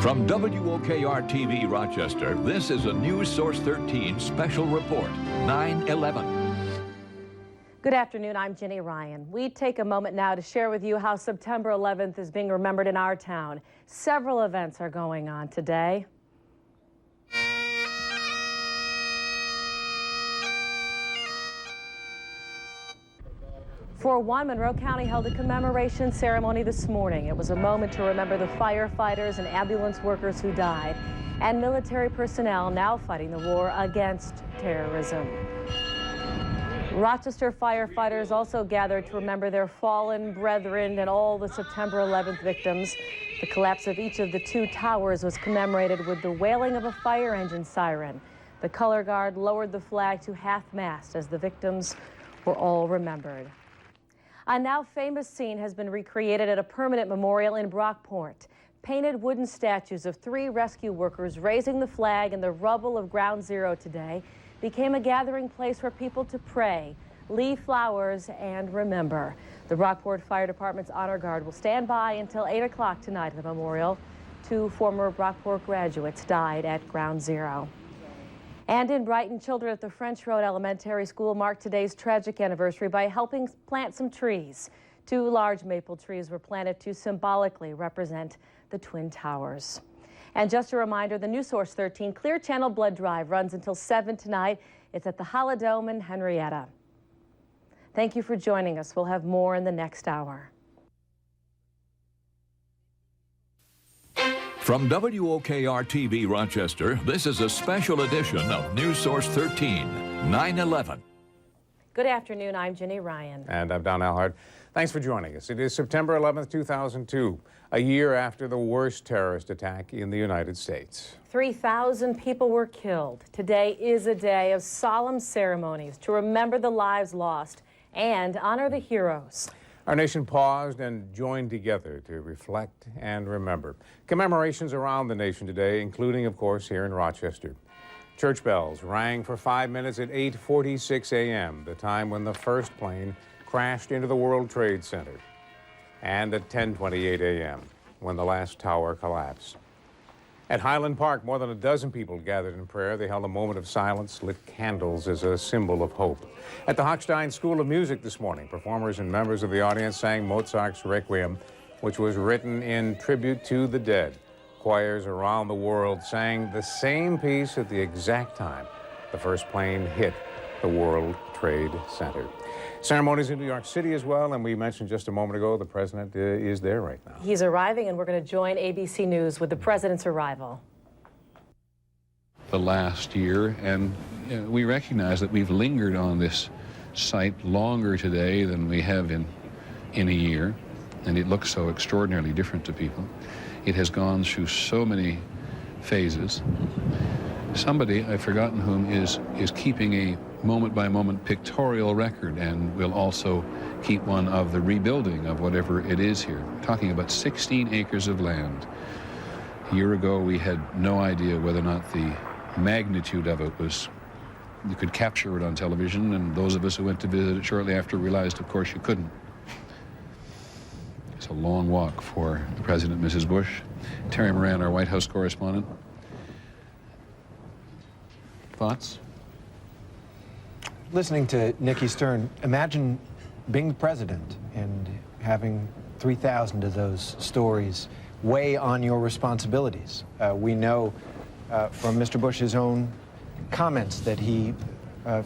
From WOKR-TV Rochester, this is a News Source 13 special report, 9/11. Good afternoon, I'm Jenny Ryan. We take a moment now to share with you how September 11th is being remembered in our town. Several events are going on today. For one, Monroe County held a commemoration ceremony this morning. It was a moment to remember the firefighters and ambulance workers who died, and military personnel now fighting the war against terrorism. Rochester firefighters also gathered to remember their fallen brethren and all the September 11th victims. The collapse of each of the two towers was commemorated with the wailing of a fire engine siren. The color guard lowered the flag to half-mast as the victims were all remembered. A now famous scene has been recreated at a permanent memorial in Brockport. Painted wooden statues of 3 rescue workers raising the flag in the rubble of Ground Zero today became a gathering place for people to pray, leave flowers, and remember. The Brockport Fire Department's Honor Guard will stand by until 8 o'clock tonight at the memorial. 2 former Brockport graduates died at Ground Zero. And in Brighton, children at the French Road Elementary School marked today's tragic anniversary by helping plant some trees. 2 large maple trees were planted to symbolically represent the Twin Towers. And just a reminder, the News Source 13 Clear Channel Blood Drive runs until 7 tonight. It's at the Holidome in Henrietta. Thank you for joining us. We'll have more in the next hour. From WOKR-TV Rochester, this is a special edition of News Source 13, 9/11. Good afternoon, I'm Jenny Ryan. And I'm Don Alhard. Thanks for joining us. It is September 11th, 2002, a year after the worst terrorist attack in the United States. 3,000 people were killed. Today is a day of solemn ceremonies to remember the lives lost and honor the heroes. Our nation paused and joined together to reflect and remember. Commemorations around the nation today, including, of course, here in Rochester. Church bells rang for 5 minutes at 8:46 a.m., the time when the first plane crashed into the World Trade Center, and at 10:28 a.m., when the last tower collapsed. At Highland Park, more than a dozen people gathered in prayer. They held a moment of silence, lit candles as a symbol of hope. At the Hochstein School of Music this morning, performers and members of the audience sang Mozart's Requiem, which was written in tribute to the dead. Choirs around the world sang the same piece at the exact time the first plane hit the World Trade Center. Ceremonies in New York City as well, and we mentioned just a moment ago the president is there right now. He's arriving, and we're going to join ABC News with the president's arrival. The last year, and we recognize that we've lingered on this site longer today than we have in a year, and it looks so extraordinarily different to people. It has gone through so many phases. Somebody, I've forgotten whom, is keeping a moment-by-moment pictorial record, and will also keep one of the rebuilding of whatever it is here. We're talking about 16 acres of land. A year ago, we had no idea whether or not the magnitude of it was, you could capture it on television, and those of us who went to visit it shortly after realized, of course, you couldn't. It's a long walk for the President and Mrs. Bush. Terry Moran, our White House correspondent. Thoughts? Listening to Nikki Stern, imagine being the president and having 3,000 of those stories weigh on your responsibilities. We know from Mr. Bush's own comments that he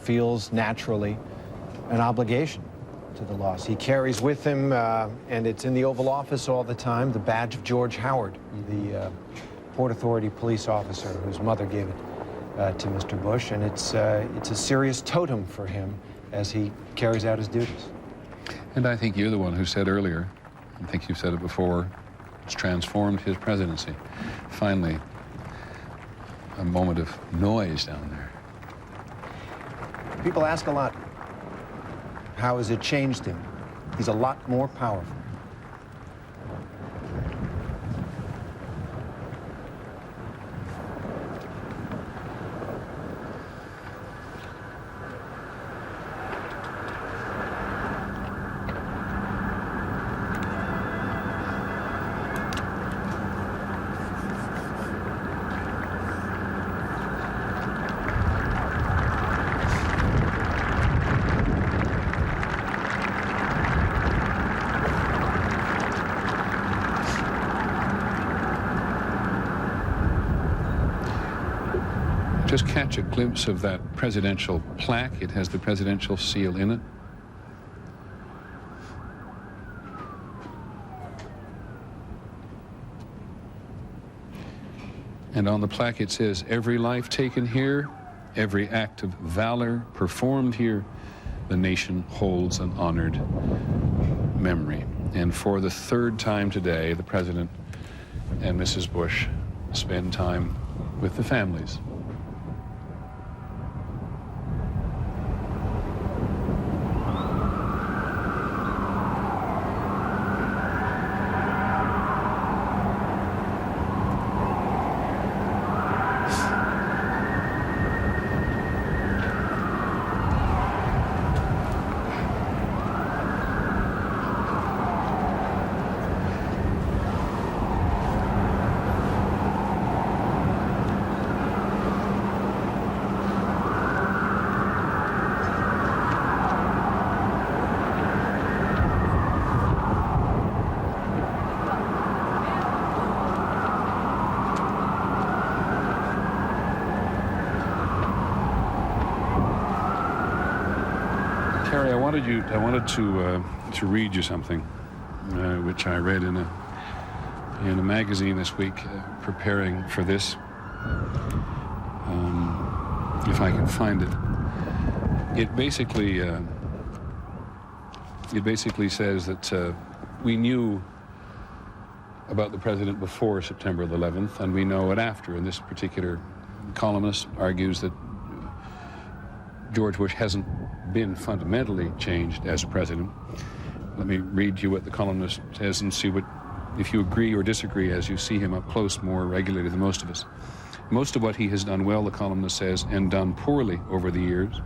feels naturally an obligation to the loss. He carries with him, and it's in the Oval Office all the time, the badge of George Howard, the Port Authority police officer whose mother gave it to Mr. Bush, and it's a serious totem for him as he carries out his duties. And I think you're the one who said earlier, I think you've said it before, it's transformed his presidency. Finally, a moment of noise down there. People ask a lot, how has it changed him? He's a lot more powerful. just catch a glimpse of that presidential plaque. It has the presidential seal in it. And on the plaque it says, "Every life taken here, every act of valor performed here, the nation holds an honored memory." And for the third time today, the President and Mrs. Bush spend time with the families. Terry, I wanted to read you something, which I read in a magazine this week, preparing for this. If I can find it, it basically says that we knew about the president before September the 11th, and we know it after. And this particular columnist argues that George Bush hasn't been fundamentally changed as a president. Let me read you what the columnist says and see if you agree or disagree as you see him up close more regularly than most of us. Most of what he has done well, the columnist says, and done poorly over the years,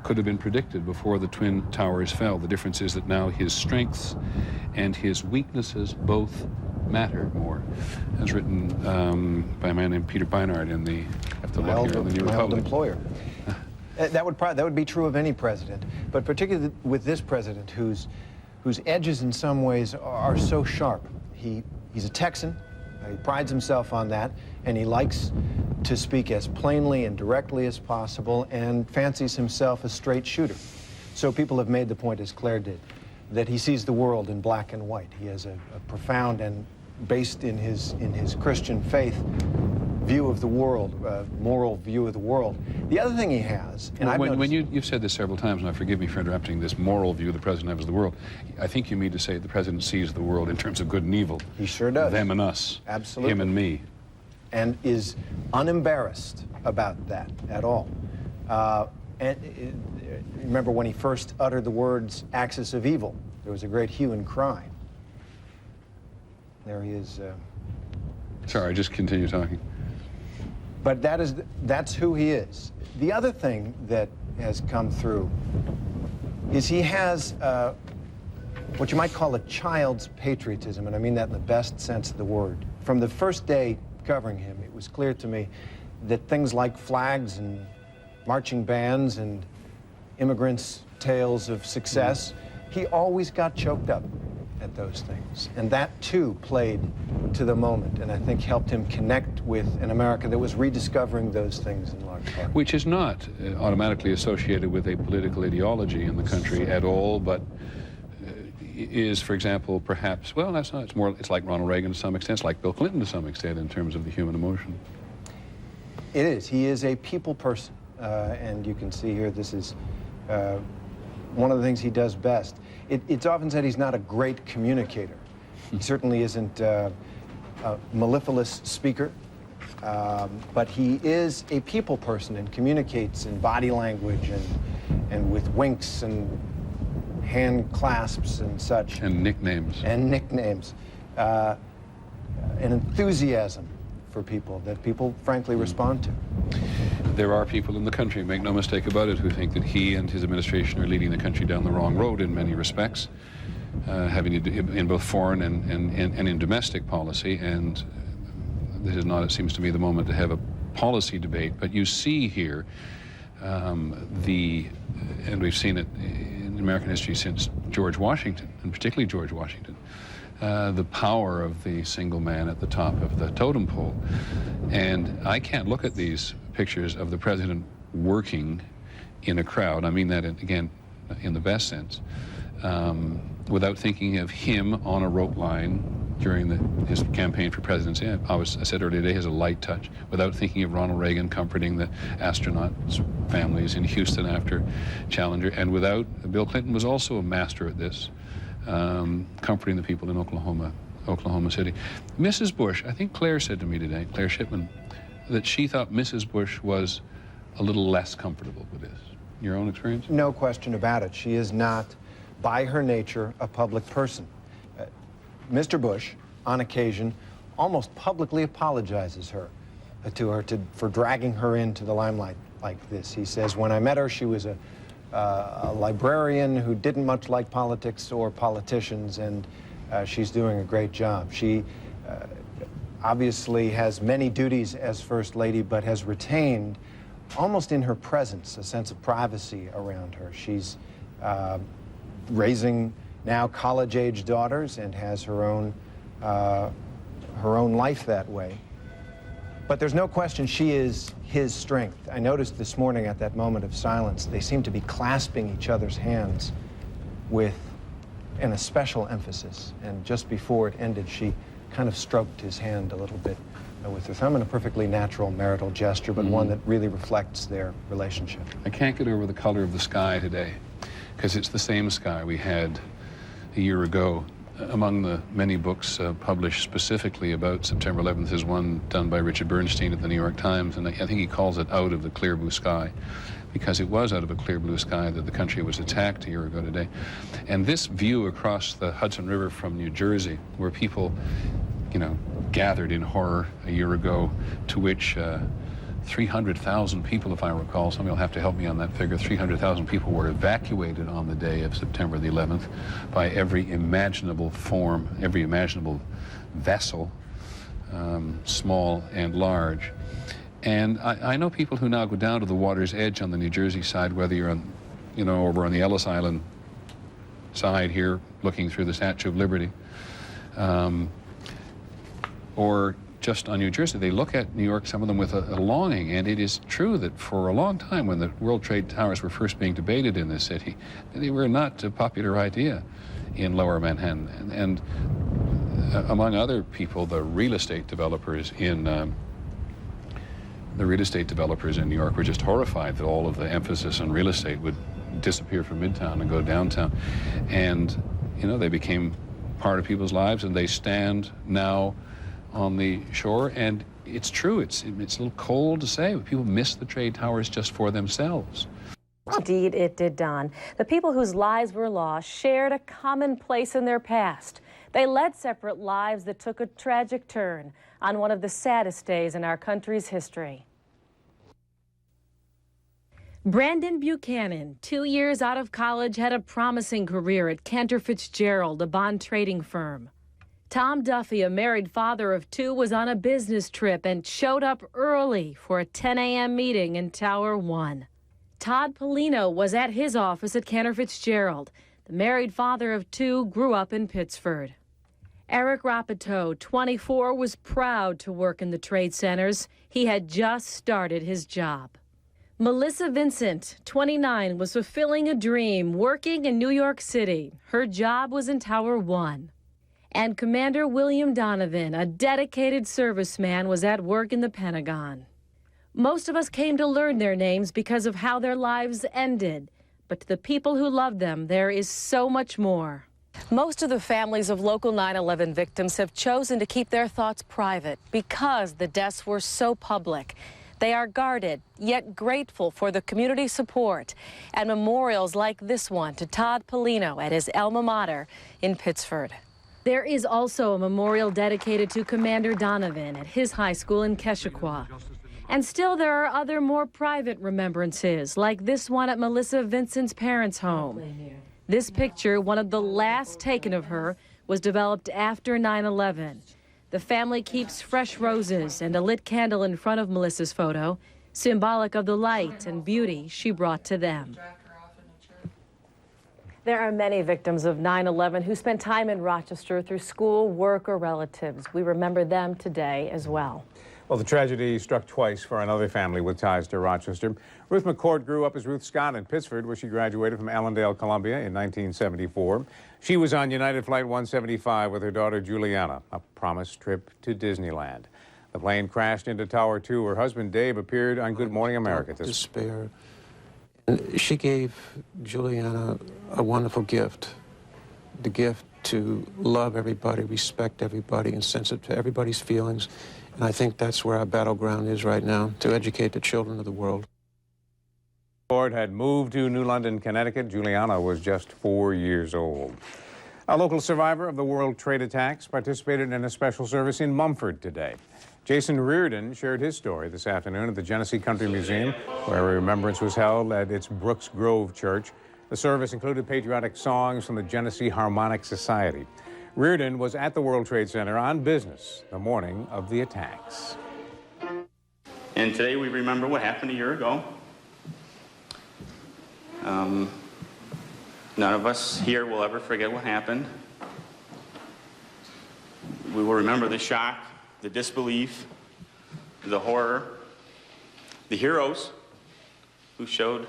could have been predicted before the Twin Towers fell. The difference is that now his strengths and his weaknesses both matter more. As written by a man named Peter Beinart in the, My old employer. That would be true of any president, but particularly with this president, whose edges in some ways are so sharp. He's a Texan. He prides himself on that, and he likes to speak as plainly and directly as possible, and fancies himself a straight shooter. So people have made the point, as Claire did, that he sees the world in black and white. He has a profound and based in his Christian faith view of the world, moral view of the world. The other thing he has, and when you've said this several times, and forgive me for interrupting, this moral view the president has of the world, I think you mean to say the president sees the world in terms of good and evil. He sure does. Them and us. Absolutely. Him and me. And is unembarrassed about that at all. Remember when he first uttered the words axis of evil, there was a great hue and cry. There he is. Sorry, just continue talking. But that's who he is. The other thing that has come through is he has what you might call a child's patriotism, and I mean that in the best sense of the word. From the first day covering him, it was clear to me that things like flags and marching bands and immigrants' tales of success, he always got choked up at those things. And that, too, played to the moment, and I think helped him connect with an America that was rediscovering those things in large part. Which is not automatically associated with a political ideology in the country at all, but is, for example, perhaps, well, that's not, it's like Ronald Reagan to some extent, it's like Bill Clinton to some extent in terms of the human emotion. It is. He is a people person, and you can see here this is one of the things he does best. It's often said he's not a great communicator. He certainly isn't a mellifluous speaker, but he is a people person and communicates in body language and with winks and hand clasps and such. And nicknames. And nicknames. An enthusiasm for people that people frankly respond to. There are people in the country, make no mistake about it, who think that he and his administration are leading the country down the wrong road in many respects, having to do in both foreign and in domestic policy. And this is not, it seems to me, the moment to have a policy debate. But you see here and we've seen it in American history since George Washington, and particularly George Washington, the power of the single man at the top of the totem pole. And I can't look at these pictures of the president working in a crowd. I mean that, again, in the best sense, without thinking of him on a rope line during his campaign for presidency. I said earlier today, he has a light touch, without thinking of Ronald Reagan comforting the astronauts' families in Houston after Challenger, and without, Bill Clinton was also a master at this, comforting the people in Oklahoma City. Mrs. Bush, I think Claire said to me today, Claire Shipman, that she thought Mrs. Bush was a little less comfortable with this. Your own experience? No question about it. She is not, by her nature, a public person. Mr. Bush, on occasion, almost publicly apologizes to her for dragging her into the limelight like this. He says, when I met her, she was a librarian who didn't much like politics or politicians, and she's doing a great job. She obviously has many duties as First Lady, but has retained, almost in her presence, a sense of privacy around her. She's raising now college-age daughters and has her own life that way. But there's no question she is his strength. I noticed this morning at that moment of silence, they seem to be clasping each other's hands with an especial emphasis. And just before it ended, she kind of stroked his hand a little bit with her thumb in a perfectly natural marital gesture, but one that really reflects their relationship. I can't get over the color of the sky today, because it's the same sky we had a year ago. Among the many books published specifically about September 11th is one done by Richard Bernstein at the New York Times, and I think he calls it Out of the Clear Blue Sky, because it was out of a clear blue sky that the country was attacked a year ago today. And this view across the Hudson River from New Jersey, where people, gathered in horror a year ago, to which 300,000 people, if I recall, somebody will have to help me on that figure, 300,000 people were evacuated on the day of September the 11th by every imaginable form, every imaginable vessel, small and large. And I know people who now go down to the water's edge on the New Jersey side, whether you're on, over on the Ellis Island side here, looking through the Statue of Liberty, or just on New Jersey. They look at New York, some of them with a longing, and it is true that for a long time, when the World Trade Towers were first being debated in this city, they were not a popular idea in Lower Manhattan. And among other people, the real estate developers in New York were just horrified that all of the emphasis on real estate would disappear from Midtown and go downtown. And, they became part of people's lives, and they stand now on the shore, and it's true, it's a little cold to say, but people miss the trade towers just for themselves. Indeed, it did, Don. The people whose lives were lost shared a common place in their past. They led separate lives that took a tragic turn on one of the saddest days in our country's history. Brandon Buchanan, 2 years out of college, had a promising career at Cantor Fitzgerald, a bond trading firm. Tom Duffy, a married father of two, was on a business trip and showed up early for a 10 a.m. meeting in Tower 1. Todd Polino was at his office at Cantor Fitzgerald. The married father of two grew up in Pittsford. Eric Rapito, 24, was proud to work in the trade centers. He had just started his job. Melissa Vincent, 29, was fulfilling a dream, working in New York City. Her job was in Tower 1. And Commander William Donovan, a dedicated serviceman, was at work in the Pentagon. Most of us came to learn their names because of how their lives ended. But to the people who loved them, there is so much more. Most of the families of local 9/11 victims have chosen to keep their thoughts private because the deaths were so public. They are guarded, yet grateful for the community support and memorials like this one to Todd Polino at his alma mater in Pittsford. There is also a memorial dedicated to Commander Donovan at his high school in Keshequa. And still there are other more private remembrances, like this one at Melissa Vincent's parents' home. This picture, one of the last taken of her, was developed after 9/11. The family keeps fresh roses and a lit candle in front of Melissa's photo, symbolic of the light and beauty she brought to them. There are many victims of 9/11 who spent time in Rochester through school, work, or relatives. We remember them today as well. Well, the tragedy struck twice for another family with ties to Rochester. Ruth McCord grew up as Ruth Scott in Pittsford, where she graduated from Allendale, Columbia in 1974. She was on United Flight 175 with her daughter Juliana, a promised trip to Disneyland. The plane crashed into Tower 2. Her husband Dave appeared on Good Morning America. Despair. She gave Juliana a wonderful gift, the gift to love everybody, respect everybody, and sensitive to everybody's feelings. And I think that's where our battleground is right now, to educate the children of the world. Ford had moved to New London, Connecticut. Juliana was just 4 years old. A local survivor of the World Trade attacks participated in a special service in Mumford today. Jason Reardon shared his story this afternoon at the Genesee Country Museum, where a remembrance was held at its Brooks Grove Church. The service included patriotic songs from the Genesee Harmonic Society. Reardon was at the World Trade Center on business the morning of the attacks. And today we remember what happened a year ago. None of us here will ever forget what happened. We will remember the shock, the disbelief, the horror, the heroes who showed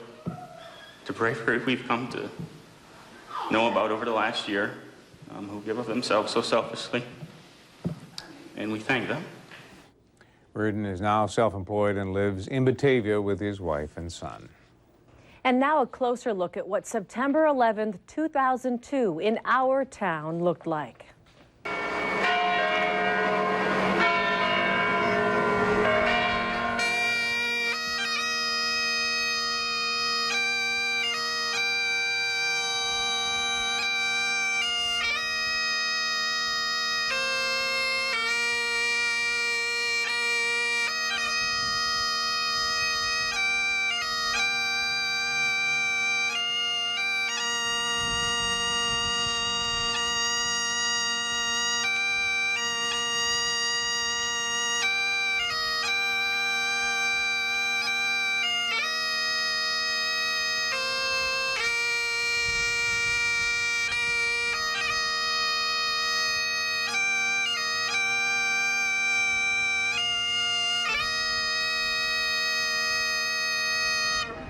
the bravery we've come to know about over the last year, who give of themselves so selflessly, and we thank them. Reardon is now self-employed and lives in Batavia with his wife and son. And now a closer look at what September 11th, 2002 in our town looked like.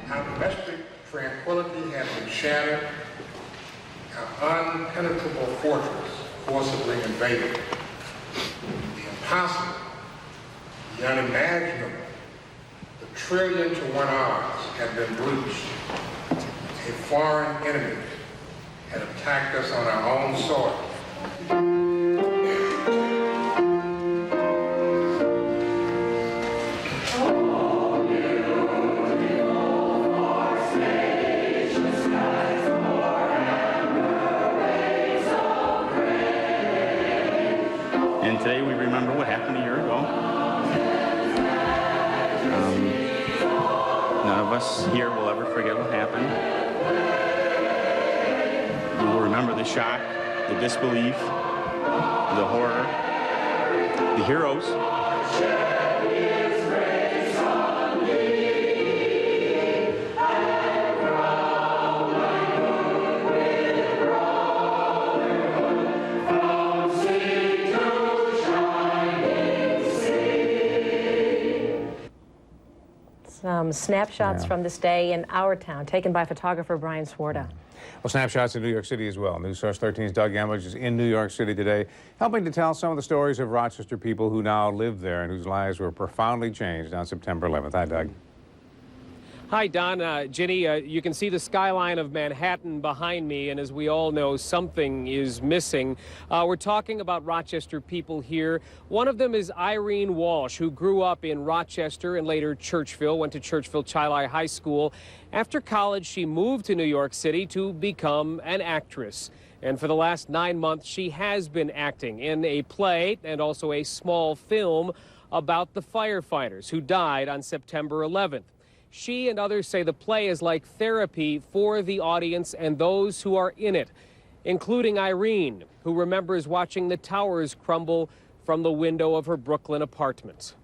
Our domestic tranquility has been shattered, our unpenetrable fortress forcibly invaded. The impossible, the unimaginable, the trillion-to-1 odds had been breached. A foreign enemy had attacked us on our own soil. And today we remember what happened a year ago. None of us here will ever forget what happened. We will remember the shock, the disbelief, the horror, the heroes. Some snapshots from this day in our town, taken by photographer Brian Swarta. Well, snapshots in New York City as well. News Source 13's Doug Emlich is in New York City today, helping to tell some of the stories of Rochester people who now live there and whose lives were profoundly changed on September 11th. Hi, Doug. Hi, Don. Ginny, you can see the skyline of Manhattan behind me, and as we all know, something is missing. We're talking about Rochester people here. One of them is Irene Walsh, who grew up in Rochester and later Churchville, went to Churchville Chili High School. After college, she moved to New York City to become an actress. And for the last 9 months, she has been acting in a play and also a small film about the firefighters who died on September 11th. She and others say the play is like therapy for the audience and those who are in it, including Irene, who remembers watching the towers crumble from the window of her Brooklyn apartment.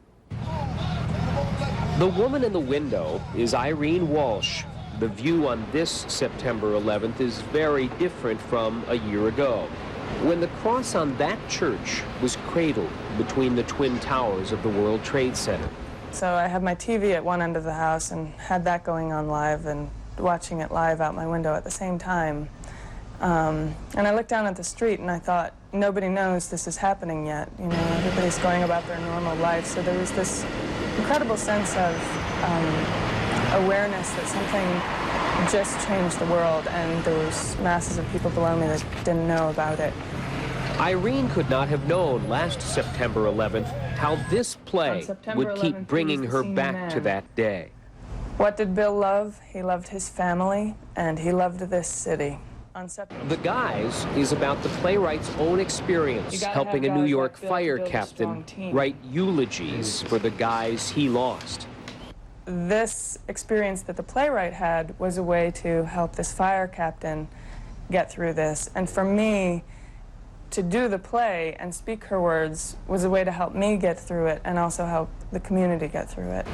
The woman in the window is Irene Walsh. the view on this September 11th is very different from a year ago, when the cross on that church was cradled between the twin towers of the World Trade Center. So I had my TV at one end of the house and had that going on live and watching it live out my window at the same time. And I looked down at the street and I thought, nobody knows this is happening yet. You know, everybody's going about their normal life. So there was this incredible sense of awareness that something just changed the world, and there was masses of people below me that didn't know about it. Irene could not have known last September 11th how this play would keep bringing her back to that day. What did Bill love? He loved his family, and he loved this city. The Guys is about the playwright's own experience helping a New York fire captain write eulogies for the guys he lost. This experience that the playwright had was a way to help this fire captain get through this. And for me, to do the play and speak her words was a way to help me get through it and also help the community get through it.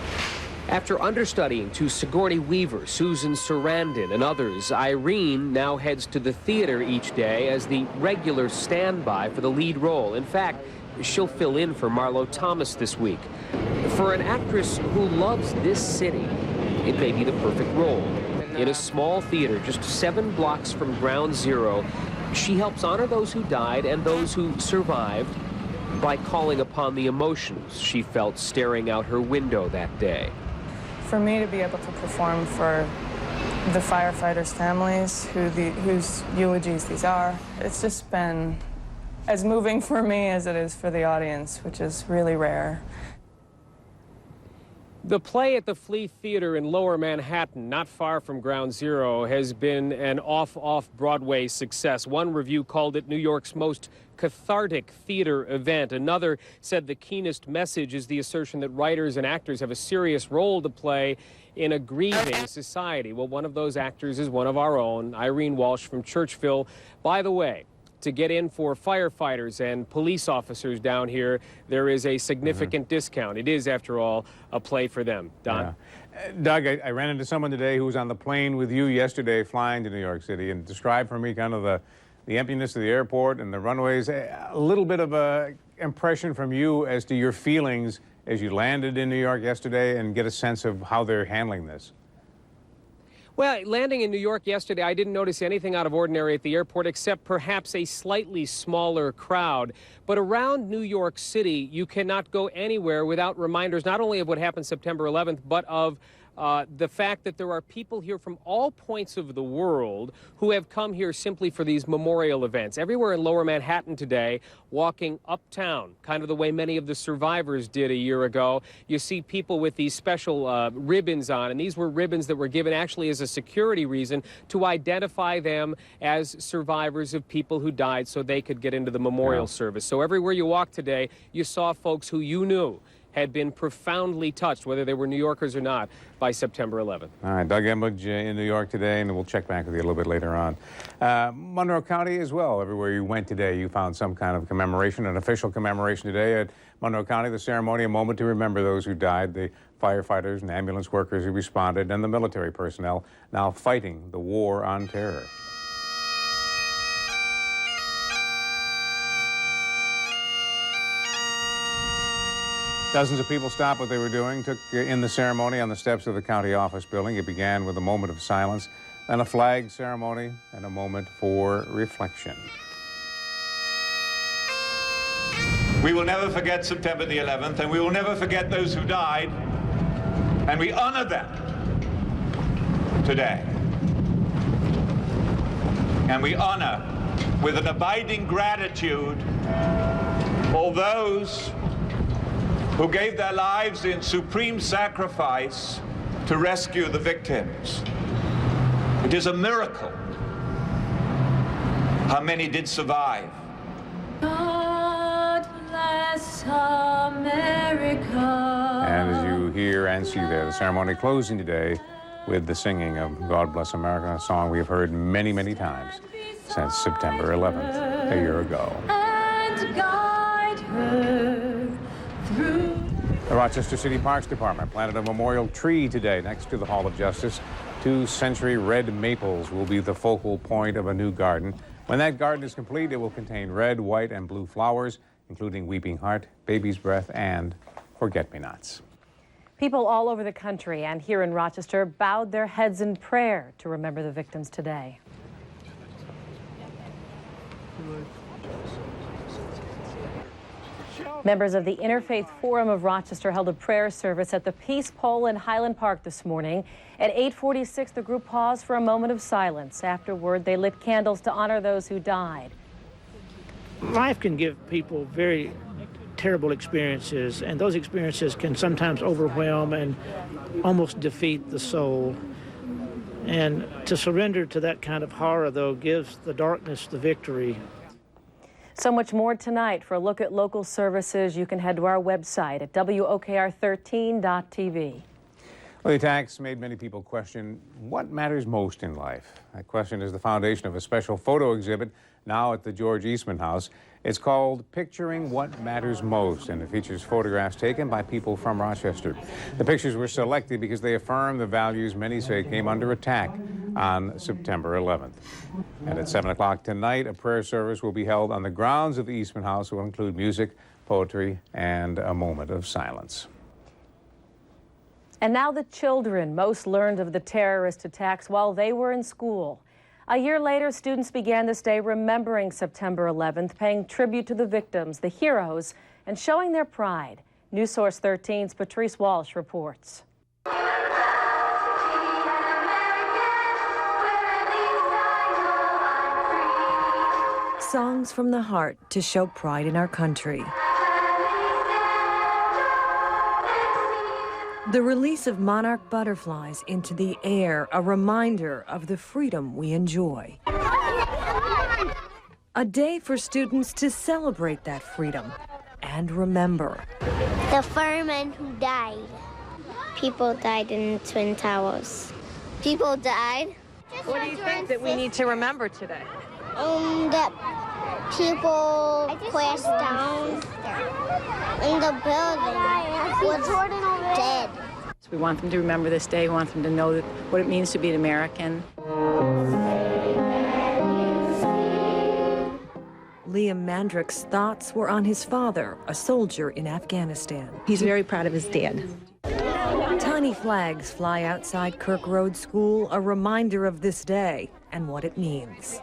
After understudying to Sigourney Weaver, Susan Sarandon, and others, Irene now heads to the theater each day as the regular standby for the lead role. In fact, she'll fill in for Marlo Thomas this week. For an actress who loves this city, it may be the perfect role. In a small theater just 7 blocks from Ground Zero, she helps honor those who died and those who survived by calling upon the emotions she felt staring out her window that day. For me to be able to perform for the firefighters' families whose eulogies these are, it's just been as moving for me as it is for the audience, which is really rare. The play at the Flea Theater in Lower Manhattan, not far from Ground Zero, has been an off-Broadway success. One review called it New York's most cathartic theater event. Another said the keenest message is the assertion that writers and actors have a serious role to play in a grieving society. Well, one of those actors is one of our own, Irene Walsh from Churchville. By the way, to get in for firefighters and police officers down here, there is a significant discount. It is, after all, a play for them. Don? Yeah. Doug, I ran into someone today who was on the plane with you yesterday flying to New York City and described for me kind of the emptiness of the airport and the runways. A little bit of a impression from you as to your feelings as you landed in New York yesterday and get a sense of how they're handling this. Well, landing in New York yesterday, I didn't notice anything out of ordinary at the airport except perhaps a slightly smaller crowd. But around New York City, you cannot go anywhere without reminders not only of what happened September 11th, but of the fact that there are people here from all points of the world who have come here simply for these memorial events. Everywhere in Lower Manhattan today, walking uptown, kind of the way many of the survivors did a year ago, you see people with these special ribbons on, and these were ribbons that were given actually as a security reason to identify them as survivors of people who died so they could get into the memorial service. So everywhere you walked today, you saw folks who you knew had been profoundly touched, whether they were New Yorkers or not, by September 11th. All right, Doug Embledge in New York today, and we'll check back with you a little bit later on. Monroe County as well. Everywhere you went today, you found some kind of commemoration, an official commemoration today at Monroe County. The ceremony, a moment to remember those who died, the firefighters and ambulance workers who responded, and the military personnel now fighting the war on terror. Dozens of people stopped what they were doing, took in the ceremony on the steps of the county office building. It began with a moment of silence, then a flag ceremony, and a moment for reflection. We will never forget September the 11th, and we will never forget those who died, and we honor them today. And we honor with an abiding gratitude all those who gave their lives in supreme sacrifice to rescue the victims. It is a miracle how many did survive. God bless America. And as you hear and see there, the ceremony closing today with the singing of God Bless America, a song we have heard many, many times since September 11th, a year ago. And guide her through. The Rochester City Parks Department planted a memorial tree today next to the Hall of Justice. 2-century red maples will be the focal point of a new garden. When that garden is complete, it will contain red, white, and blue flowers, including weeping heart, baby's breath, and forget-me-nots. People all over the country and here in Rochester bowed their heads in prayer to remember the victims today. Members of the Interfaith Forum of Rochester held a prayer service at the Peace Pole in Highland Park this morning. At 8:46, the group paused for a moment of silence. Afterward, they lit candles to honor those who died. Life can give people very terrible experiences, and those experiences can sometimes overwhelm and almost defeat the soul. And to surrender to that kind of horror, though, gives the darkness the victory. So much more tonight. For a look at local services, you can head to our website at WOKR13.tv. Well, the attacks made many people question what matters most in life. That question is the foundation of a special photo exhibit now at the George Eastman House. It's called Picturing What Matters Most, and it features photographs taken by people from Rochester. The pictures were selected because they affirm the values many say came under attack on September 11th. And at 7 o'clock tonight, a prayer service will be held on the grounds of the Eastman House. It will include music, poetry, and a moment of silence. And now the children most learned of the terrorist attacks while they were in school. A year later, students began this day remembering September 11th, paying tribute to the victims, the heroes, and showing their pride. News Source 13's Patrice Walsh reports. Songs from the heart to show pride in our country. The release of monarch butterflies into the air, a reminder of the freedom we enjoy. A day for students to celebrate that freedom and remember. The firemen who died. People died in the Twin Towers. People died. What do you think that we need to remember today? That people crashed down in the building was dead. So we want them to remember this day. We want them to know what it means to be an American. Liam Mandrick's thoughts were on his father, a soldier in Afghanistan. He's very proud of his dad. Tiny flags fly outside Kirk Road School, a reminder of this day and what it means.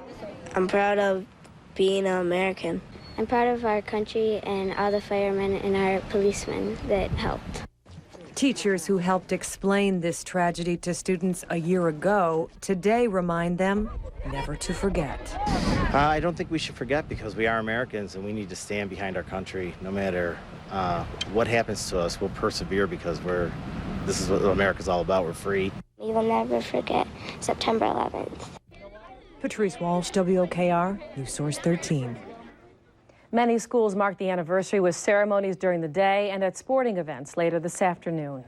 I'm proud of being an American. I'm proud of our country and all the firemen and our policemen that helped. Teachers who helped explain this tragedy to students a year ago today remind them never to forget. I don't think we should forget, because we are Americans and we need to stand behind our country no matter what happens to us. We'll persevere because this is what America's all about. We're free. We will never forget September 11th. Patrice Walsh, WOKR, News Source 13. Many schools mark the anniversary with ceremonies during the day and at sporting events later this afternoon.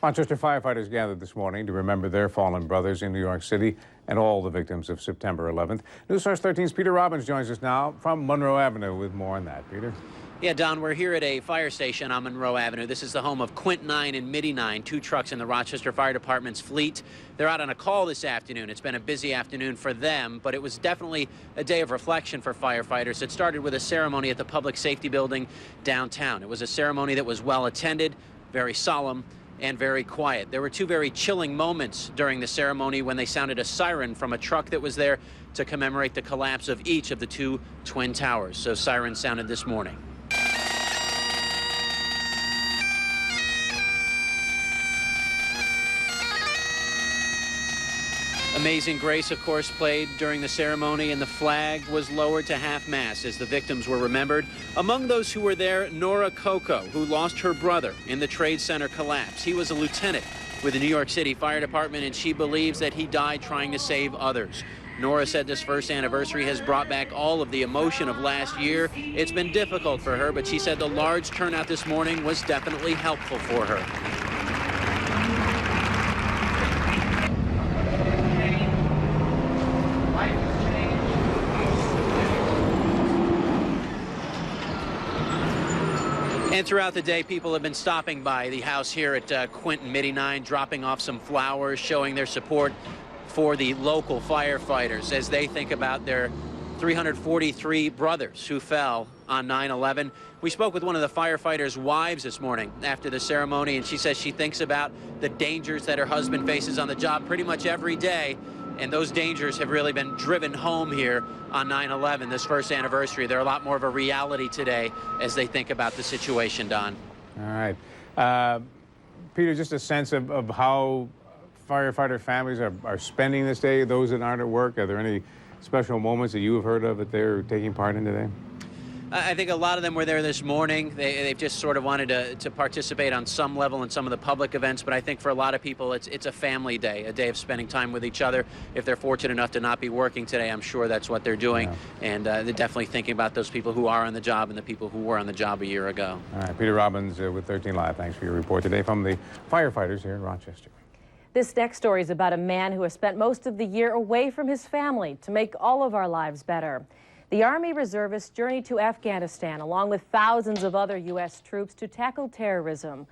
Rochester firefighters gathered this morning to remember their fallen brothers in New York City and all the victims of September 11th. News Source 13's Peter Robbins joins us now from Monroe Avenue with more on that. Peter? Yeah, Don, we're here at a fire station on Monroe Avenue. This is the home of Quint 9 and Midi 9, two trucks in the Rochester Fire Department's fleet. They're out on a call this afternoon. It's been a busy afternoon for them, but it was definitely a day of reflection for firefighters. It started with a ceremony at the Public Safety Building downtown. It was a ceremony that was well attended, very solemn, and very quiet. There were two very chilling moments during the ceremony when they sounded a siren from a truck that was there to commemorate the collapse of each of the two twin towers. So sirens sounded this morning. Amazing Grace, of course, played during the ceremony, and the flag was lowered to half-mast as the victims were remembered. Among those who were there, Nora Coco, who lost her brother in the Trade Center collapse. He was a lieutenant with the New York City Fire Department, and she believes that he died trying to save others. Nora said this first anniversary has brought back all of the emotion of last year. It's been difficult for her, but she said the large turnout this morning was definitely helpful for her. And throughout the day, people have been stopping by the house here at Quinton Midi 9, dropping off some flowers, showing their support for the local firefighters as they think about their 343 brothers who fell on 9/11. We spoke with one of the firefighters' wives this morning after the ceremony, and she says she thinks about the dangers that her husband faces on the job pretty much every day, and those dangers have really been driven home here on 9/11, this first anniversary. They're a lot more of a reality today as they think about the situation, Don. All right. Peter, just a sense of how firefighter families are spending this day, those that aren't at work. Are there any special moments that you have heard of that they're taking part in today? I think a lot of them were there this morning. They've just sort of wanted to participate on some level in some of the public events, but I think for a lot of people it's a family day, a day of spending time with each other. If they're fortunate enough to not be working today, I'm sure that's what they're doing. Yeah. And they're definitely thinking about those people who are on the job and the people who were on the job a year ago. All right, Peter Robbins with 13 Live. Thanks for your report today from the firefighters here in Rochester. This next story is about a man who has spent most of the year away from his family to make all of our lives better. The Army reservists journeyed to Afghanistan along with thousands of other U.S. troops to tackle terrorism.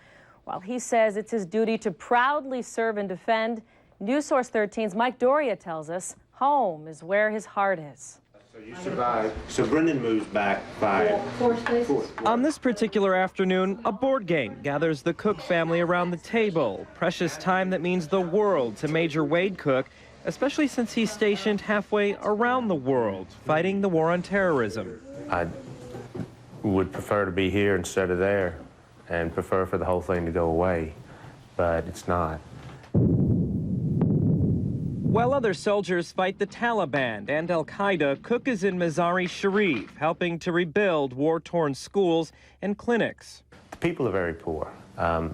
While he says it's his duty to proudly serve and defend, News Source 13's Mike Doria tells us home is where his heart is. So you survived. So Brendan moves back 5. On this particular afternoon, a board game gathers the Cook family around the table. Precious time that means the world to Major Wade Cook, especially since he's stationed halfway around the world, fighting the war on terrorism. I would prefer to be here instead of there, and prefer for the whole thing to go away, but it's not. While other soldiers fight the Taliban and Al-Qaeda, Cook is in Mazar-e-Sharif, helping to rebuild war-torn schools and clinics. The people are very poor.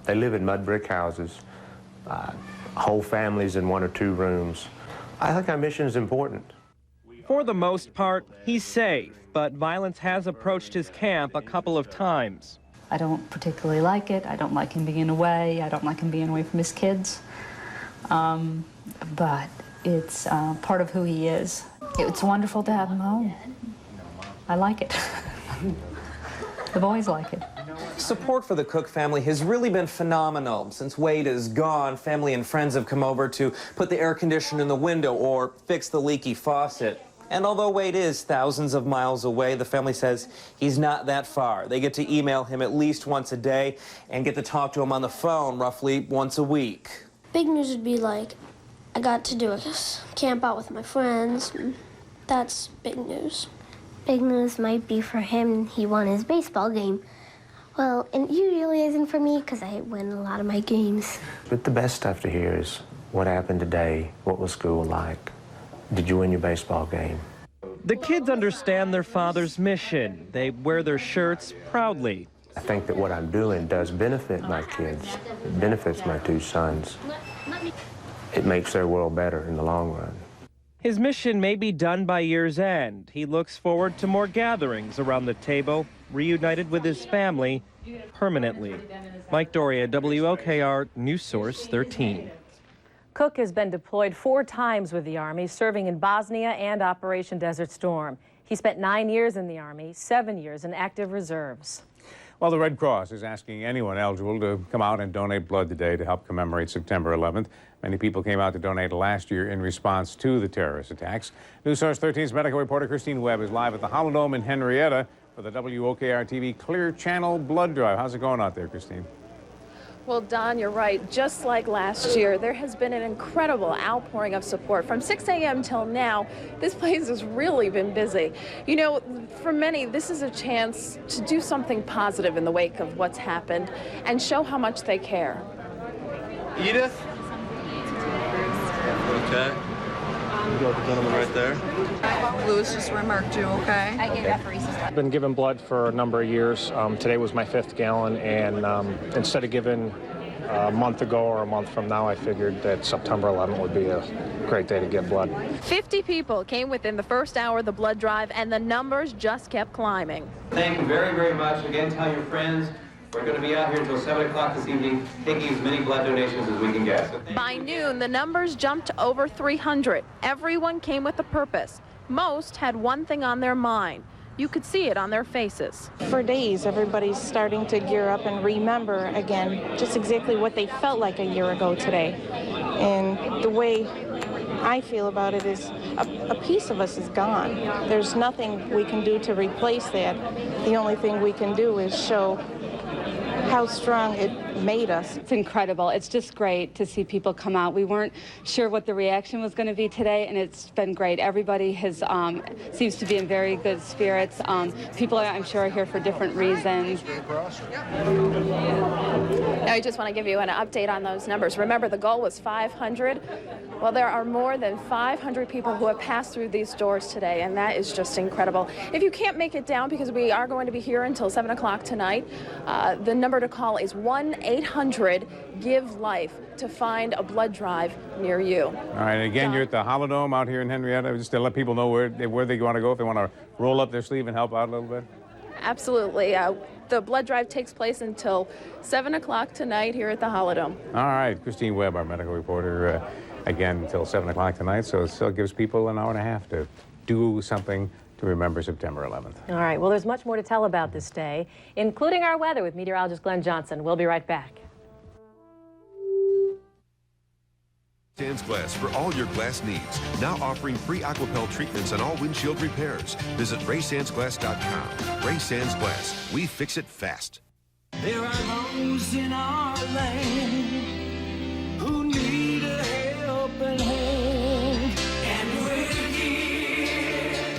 They live in mud brick houses, whole families in 1 or 2 rooms. I think our mission is important. For the most part, he's safe, but violence has approached his camp a couple of times. I don't particularly like it. I don't like him being away. I don't like him being away from his kids. But it's part of who he is. It's wonderful to have him home. I like it. The boys like it. Support for the Cook family has really been phenomenal. Since Wade is gone, family and friends have come over to put the air conditioner in the window or fix the leaky faucet. And although Wade is thousands of miles away, the family says he's not that far. They get to email him at least once a day and get to talk to him on the phone roughly once a week. Big news would be like, I got to do a camp out with my friends. That's big news. Big news might be for him, he won his baseball game. Well, and it usually isn't for me because I win a lot of my games. But the best stuff to hear is what happened today, what was school like, did you win your baseball game? The kids understand their father's mission. They wear their shirts proudly. I think that what I'm doing does benefit my kids. It benefits my 2 sons. It makes their world better in the long run. His mission may be done by year's end. He looks forward to more gatherings around the table, reunited with his family permanently. Mike Doria, WLKR News Source 13. Cook has been deployed 4 times with the Army, serving in Bosnia and Operation Desert Storm. He spent 9 years in the Army, 7 years in active reserves. Well, the Red Cross is asking anyone eligible to come out and donate blood today to help commemorate September 11th. Many people came out to donate last year in response to the terrorist attacks. News Source 13's medical reporter Christine Webb is live at the Holodome in Henrietta for the WOKR-TV Clear Channel Blood Drive. How's it going out there, Christine? Well, Don, you're right. Just like last year, there has been an incredible outpouring of support. From 6 a.m. till now, this place has really been busy. You know, for many, this is a chance to do something positive in the wake of what's happened and show how much they care. Edith? Okay. You got the gentleman right there. Lewis just remarked you, okay? I gave apheresis. I've been giving blood for a number of years. Today was my 5th gallon, and instead of giving a month ago or a month from now, I figured that September 11th would be a great day to give blood. 50 people came within the first hour of the blood drive, and the numbers just kept climbing. Thank you very, very much. Again, tell your friends. We're going to be out here until 7 o'clock this evening, taking as many blood donations as we can get. So by noon, the numbers jumped to over 300. Everyone came with a purpose. Most had one thing on their mind, you could see it on their faces. For days, everybody's starting to gear up and remember again just exactly what they felt like a year ago today. And the way I feel about it is a piece of us is gone. There's nothing we can do to replace that. The only thing we can do is show how strong it made us. It's incredible. It's just great to see people come out. We weren't sure what the reaction was going to be today, and it's been great. Everybody has seems to be in very good spirits. People, I'm sure, are here for different reasons. Now, I just want to give you an update on those numbers. Remember, the goal was 500. Well, there are more than 500 people who have passed through these doors today, and that is just incredible. If you can't make it down, because we are going to be here until 7 o'clock tonight, the number to call is 1-800-GIVE-LIFE to find a blood drive near you. All right, and again, you're at the Holodome out here in Henrietta, just to let people know where they want to go if they want to roll up their sleeve and help out a little bit. Absolutely. The blood drive takes place until 7 o'clock tonight here at the Holodome. All right, Christine Webb, our medical reporter, again until 7 o'clock tonight, so it still gives people an hour and a half to do something to remember September 11th. All right, well, there's much more to tell about this day, including our weather with meteorologist Glenn Johnson. We'll be right back. Sands Glass for all your glass needs. Now offering free Aquapel treatments on all windshield repairs. Visit RaySandsGlass.com. Ray Sands Glass. We fix it fast. There are those in our land who need a helping hand. And we're here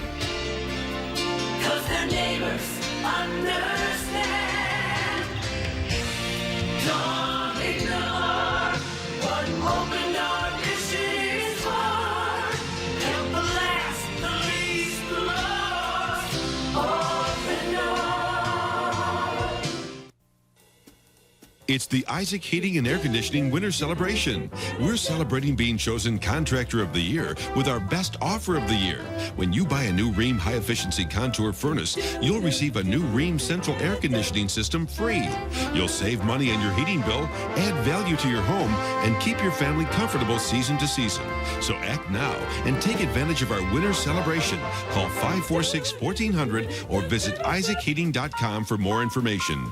'cause their neighbors understand. Don't ignore what open our mission is for. Help the last, the least, the lost, orphan door. It's the Isaac Heating and Air Conditioning Winter Celebration. We're celebrating being chosen Contractor of the Year with our best offer of the year. When you buy a new Rheem high-efficiency contour furnace, you'll receive a new Rheem central air conditioning system free. You'll save money on your heating bill, add value to your home, and keep your family comfortable season to season. So act now and take advantage of our winter celebration. Call 546-1400 or visit isaacheating.com for more information.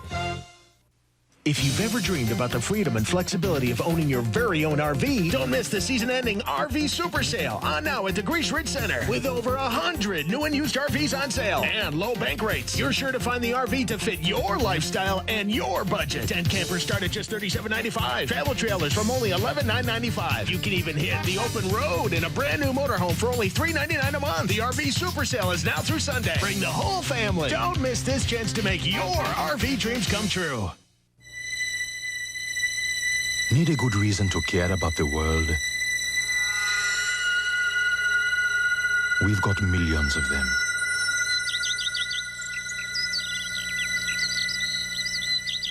If you've ever dreamed about the freedom and flexibility of owning your very own RV, don't miss the season-ending RV Super Sale on now at the Grease Ridge Center. With over 100 new and used RVs on sale and low bank rates, you're sure to find the RV to fit your lifestyle and your budget. Tent campers start at just $37.95. Travel trailers from only $11,995. You can even hit the open road in a brand new motorhome for only $399 a month. The RV Super Sale is now through Sunday. Bring the whole family. Don't miss this chance to make your RV dreams come true. Need a good reason to care about the world? We've got millions of them.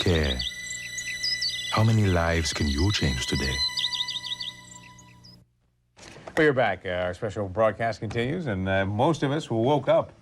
Care. How many lives can you change today? We're back. Our special broadcast continues, and most of us woke up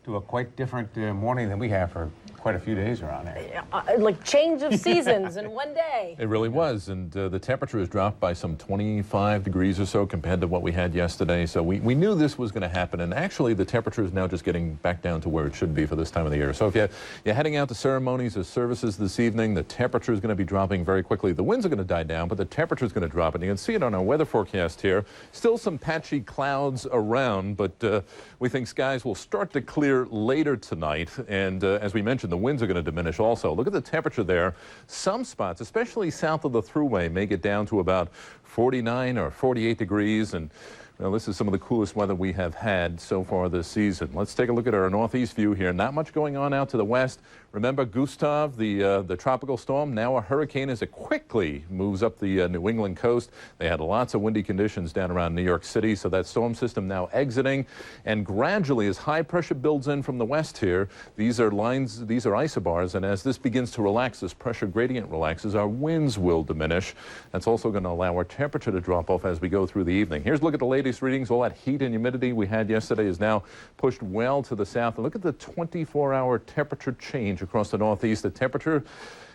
to a quite different morning than we have for quite a few days around here. Like change of seasons in one day. It really was, and the temperature has dropped by some 25 degrees or so compared to what we had yesterday, so we knew this was going to happen, and actually the temperature is now just getting back down to where it should be for this time of the year. So if you're heading out to ceremonies or services this evening, the temperature is going to be dropping very quickly. The winds are going to die down, but the temperature is going to drop, and you can see it on our weather forecast here. Still some patchy clouds around, but we think skies will start to clear later tonight, and as we mentioned, the winds are going to diminish also. Look at the temperature there. Some spots, especially south of the Thruway, may get down to about 49 or 48 degrees, and well, this is some of the coolest weather we have had so far this season. Let's take a look at our northeast view here. Not much going on out to the west. Remember Gustav, the tropical storm, now a hurricane as it quickly moves up the New England coast. They had lots of windy conditions down around New York City, so that storm system now exiting. And gradually, as high pressure builds in from the west here, these are isobars, and as this begins to relax, this pressure gradient relaxes, our winds will diminish. That's also going to allow our temperature to drop off as we go through the evening. Here's a look at the latest readings. All that heat and humidity we had yesterday is now pushed well to the south. And look at the 24-hour temperature change across the northeast. The temperature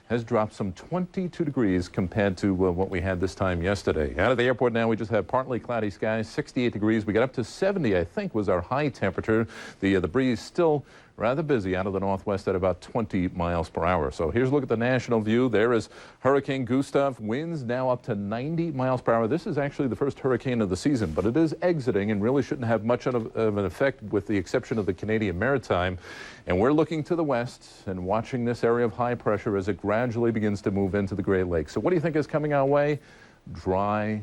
has dropped some 22 degrees compared to what we had this time yesterday. Out of the airport now, we just have partly cloudy skies, 68 degrees. We got up to 70, I think, was our high temperature. The breeze still rather busy out of the northwest at about 20 miles per hour. So here's a look at the national view. There is Hurricane Gustav. Winds now up to 90 miles per hour. This is actually the first hurricane of the season, but it is exiting and really shouldn't have much of an effect with the exception of the Canadian Maritime. And we're looking to the west and watching this area of high pressure as it gradually begins to move into the Great Lakes. So what do you think is coming our way? Dry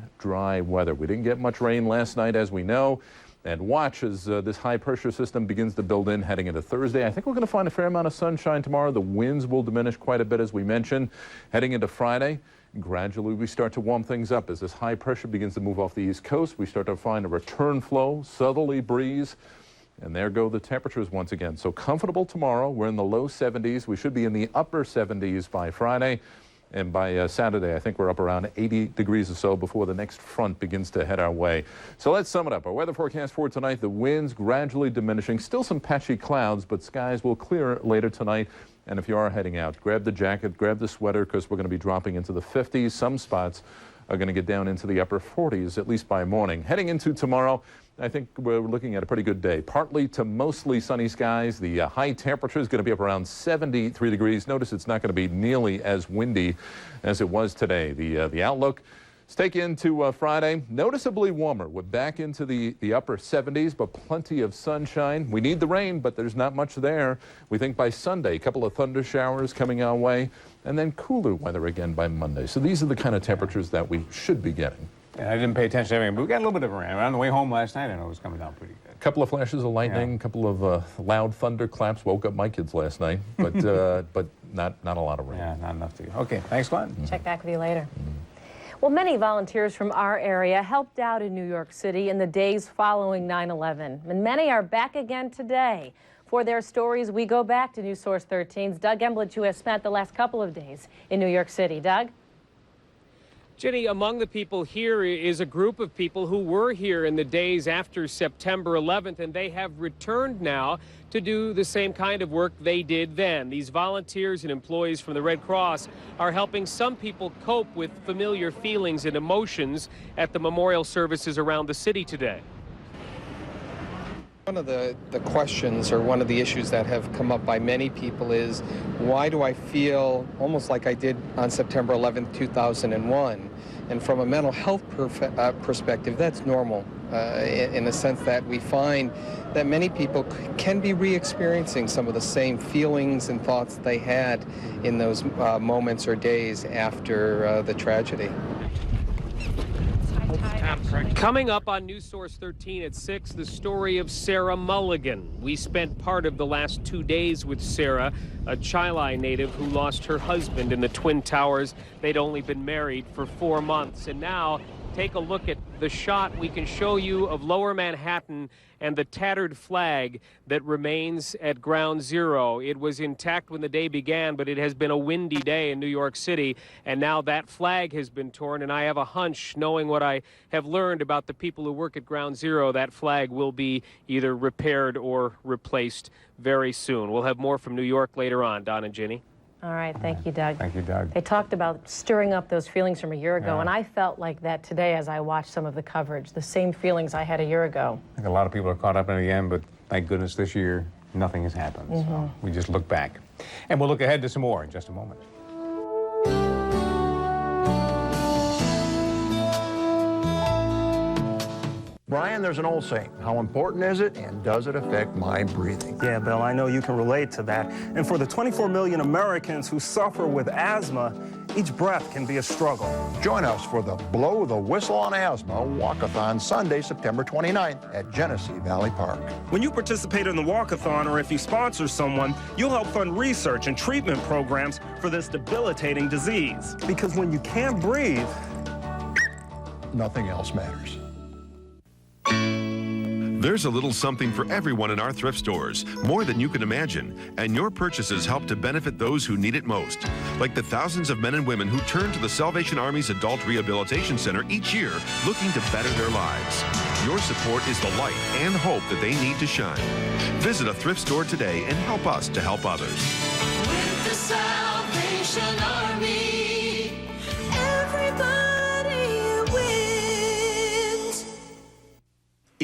weather. We didn't get much rain last night, as we know. And watch as this high pressure system begins to build in heading into Thursday. I think we're going to find a fair amount of sunshine tomorrow. The winds will diminish quite a bit, as we mentioned. Heading into Friday, gradually we start to warm things up as this high pressure begins to move off the East Coast. We start to find a return flow, southerly breeze. And there go the temperatures once again. So comfortable tomorrow. We're in the low 70s. We should be in the upper 70s by Friday. And by Saturday, I think we're up around 80 degrees or so before the next front begins to head our way. So let's sum it up. Our weather forecast for tonight, the winds gradually diminishing. Still some patchy clouds, but skies will clear later tonight. And if you are heading out, grab the jacket, grab the sweater, because we're going to be dropping into the 50s. Some spots are going to get down into the upper 40s, at least by morning. Heading into tomorrow, I think we're looking at a pretty good day. Partly to mostly sunny skies. The high temperature is going to be up around 73 degrees. Notice it's not going to be nearly as windy as it was today. The outlook, let's take into Friday. Noticeably warmer. We're back into the upper 70s, but plenty of sunshine. We need the rain, but there's not much there. We think by Sunday, a couple of thunder showers coming our way, and then cooler weather again by Monday. So these are the kind of temperatures that we should be getting. Yeah, I didn't pay attention to everything, but we got a little bit of rain. On the way home last night, I know it was coming down pretty good. A couple of flashes of lightning, a couple of loud thunder claps. Woke up my kids last night, but but not a lot of rain. Yeah, not enough to you. Okay, thanks, Glenn. Check back with you later. Well, many volunteers from our area helped out in New York City in the days following 9/11, and many are back again today. For their stories, we go back to News Source 13's Doug Embledge, who has spent the last couple of days in New York City. Doug? Jenny, among the people here is a group of people who were here in the days after September 11th, and they have returned now to do the same kind of work they did then. These volunteers and employees from the Red Cross are helping some people cope with familiar feelings and emotions at the memorial services around the city today. One of the questions, or one of the issues that have come up by many people is, why do I feel almost like I did on September 11th, 2001? And from a mental health perspective, that's normal in the sense that we find that many people can be re-experiencing some of the same feelings and thoughts they had in those moments or days after the tragedy. Coming up on News Source 13 at 6, the story of Sarah Mulligan. We spent part of the last 2 days with Sarah, a Chile native who lost her husband in the Twin Towers. They'd only been married for 4 months. And now, take a look at the shot we can show you of Lower Manhattan and the tattered flag that remains at Ground Zero. It was intact when the day began, but it has been a windy day in New York City, and now that flag has been torn, and I have a hunch, knowing what I have learned about the people who work at Ground Zero, that flag will be either repaired or replaced very soon. We'll have more from New York later on. Don and Ginny. All right, thank you, Doug. Thank you, Doug. They talked about stirring up those feelings from a year ago, and I felt like that today as I watched some of the coverage, the same feelings I had a year ago. I think a lot of people are caught up in it again, but thank goodness this year nothing has happened. So we just look back. And we'll look ahead to some more in just a moment. Brian, there's an old saying, how important is it and does it affect my breathing? Yeah, Bill, I know you can relate to that. And for the 24 million Americans who suffer with asthma, each breath can be a struggle. Join us for the Blow the Whistle on Asthma Walkathon Sunday, September 29th at Genesee Valley Park. When you participate in the walkathon, or if you sponsor someone, you'll help fund research and treatment programs for this debilitating disease. Because when you can't breathe, nothing else matters. There's a little something for everyone in our thrift stores, more than you can imagine, and your purchases help to benefit those who need it most, like the thousands of men and women who turn to the Salvation Army's Adult Rehabilitation Center each year looking to better their lives. Your support is the light and hope that they need to shine. Visit a thrift store today and help us to help others. With the Salvation Army, everybody wins.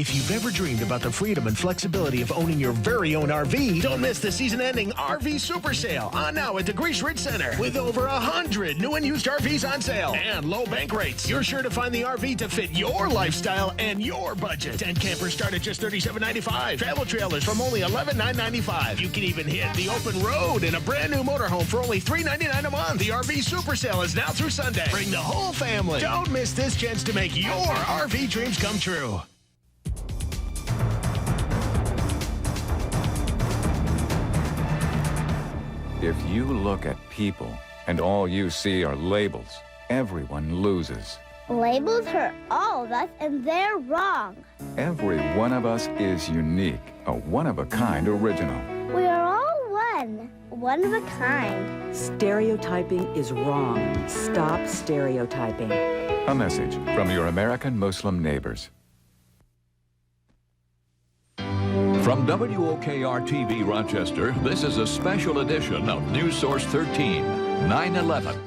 If you've ever dreamed about the freedom and flexibility of owning your very own RV, don't miss the season-ending RV Super Sale on now at the Greece Ridge Center. With over 100 new and used RVs on sale and low bank rates, you're sure to find the RV to fit your lifestyle and your budget. Tent campers start at just $37.95. Travel trailers from only $11,995. You can even hit the open road in a brand new motorhome for only $399 a month. The RV Super Sale is now through Sunday. Bring the whole family. Don't miss this chance to make your RV dreams come true. If you look at people and all you see are labels, everyone loses. Labels hurt all of us, and they're wrong. Every one of us is unique, a one-of-a-kind original. We are all one of a kind. Stereotyping is wrong. Stop stereotyping. A message from your American Muslim neighbors. From WOKR-TV Rochester, this is a special edition of News Source 13, 9/11.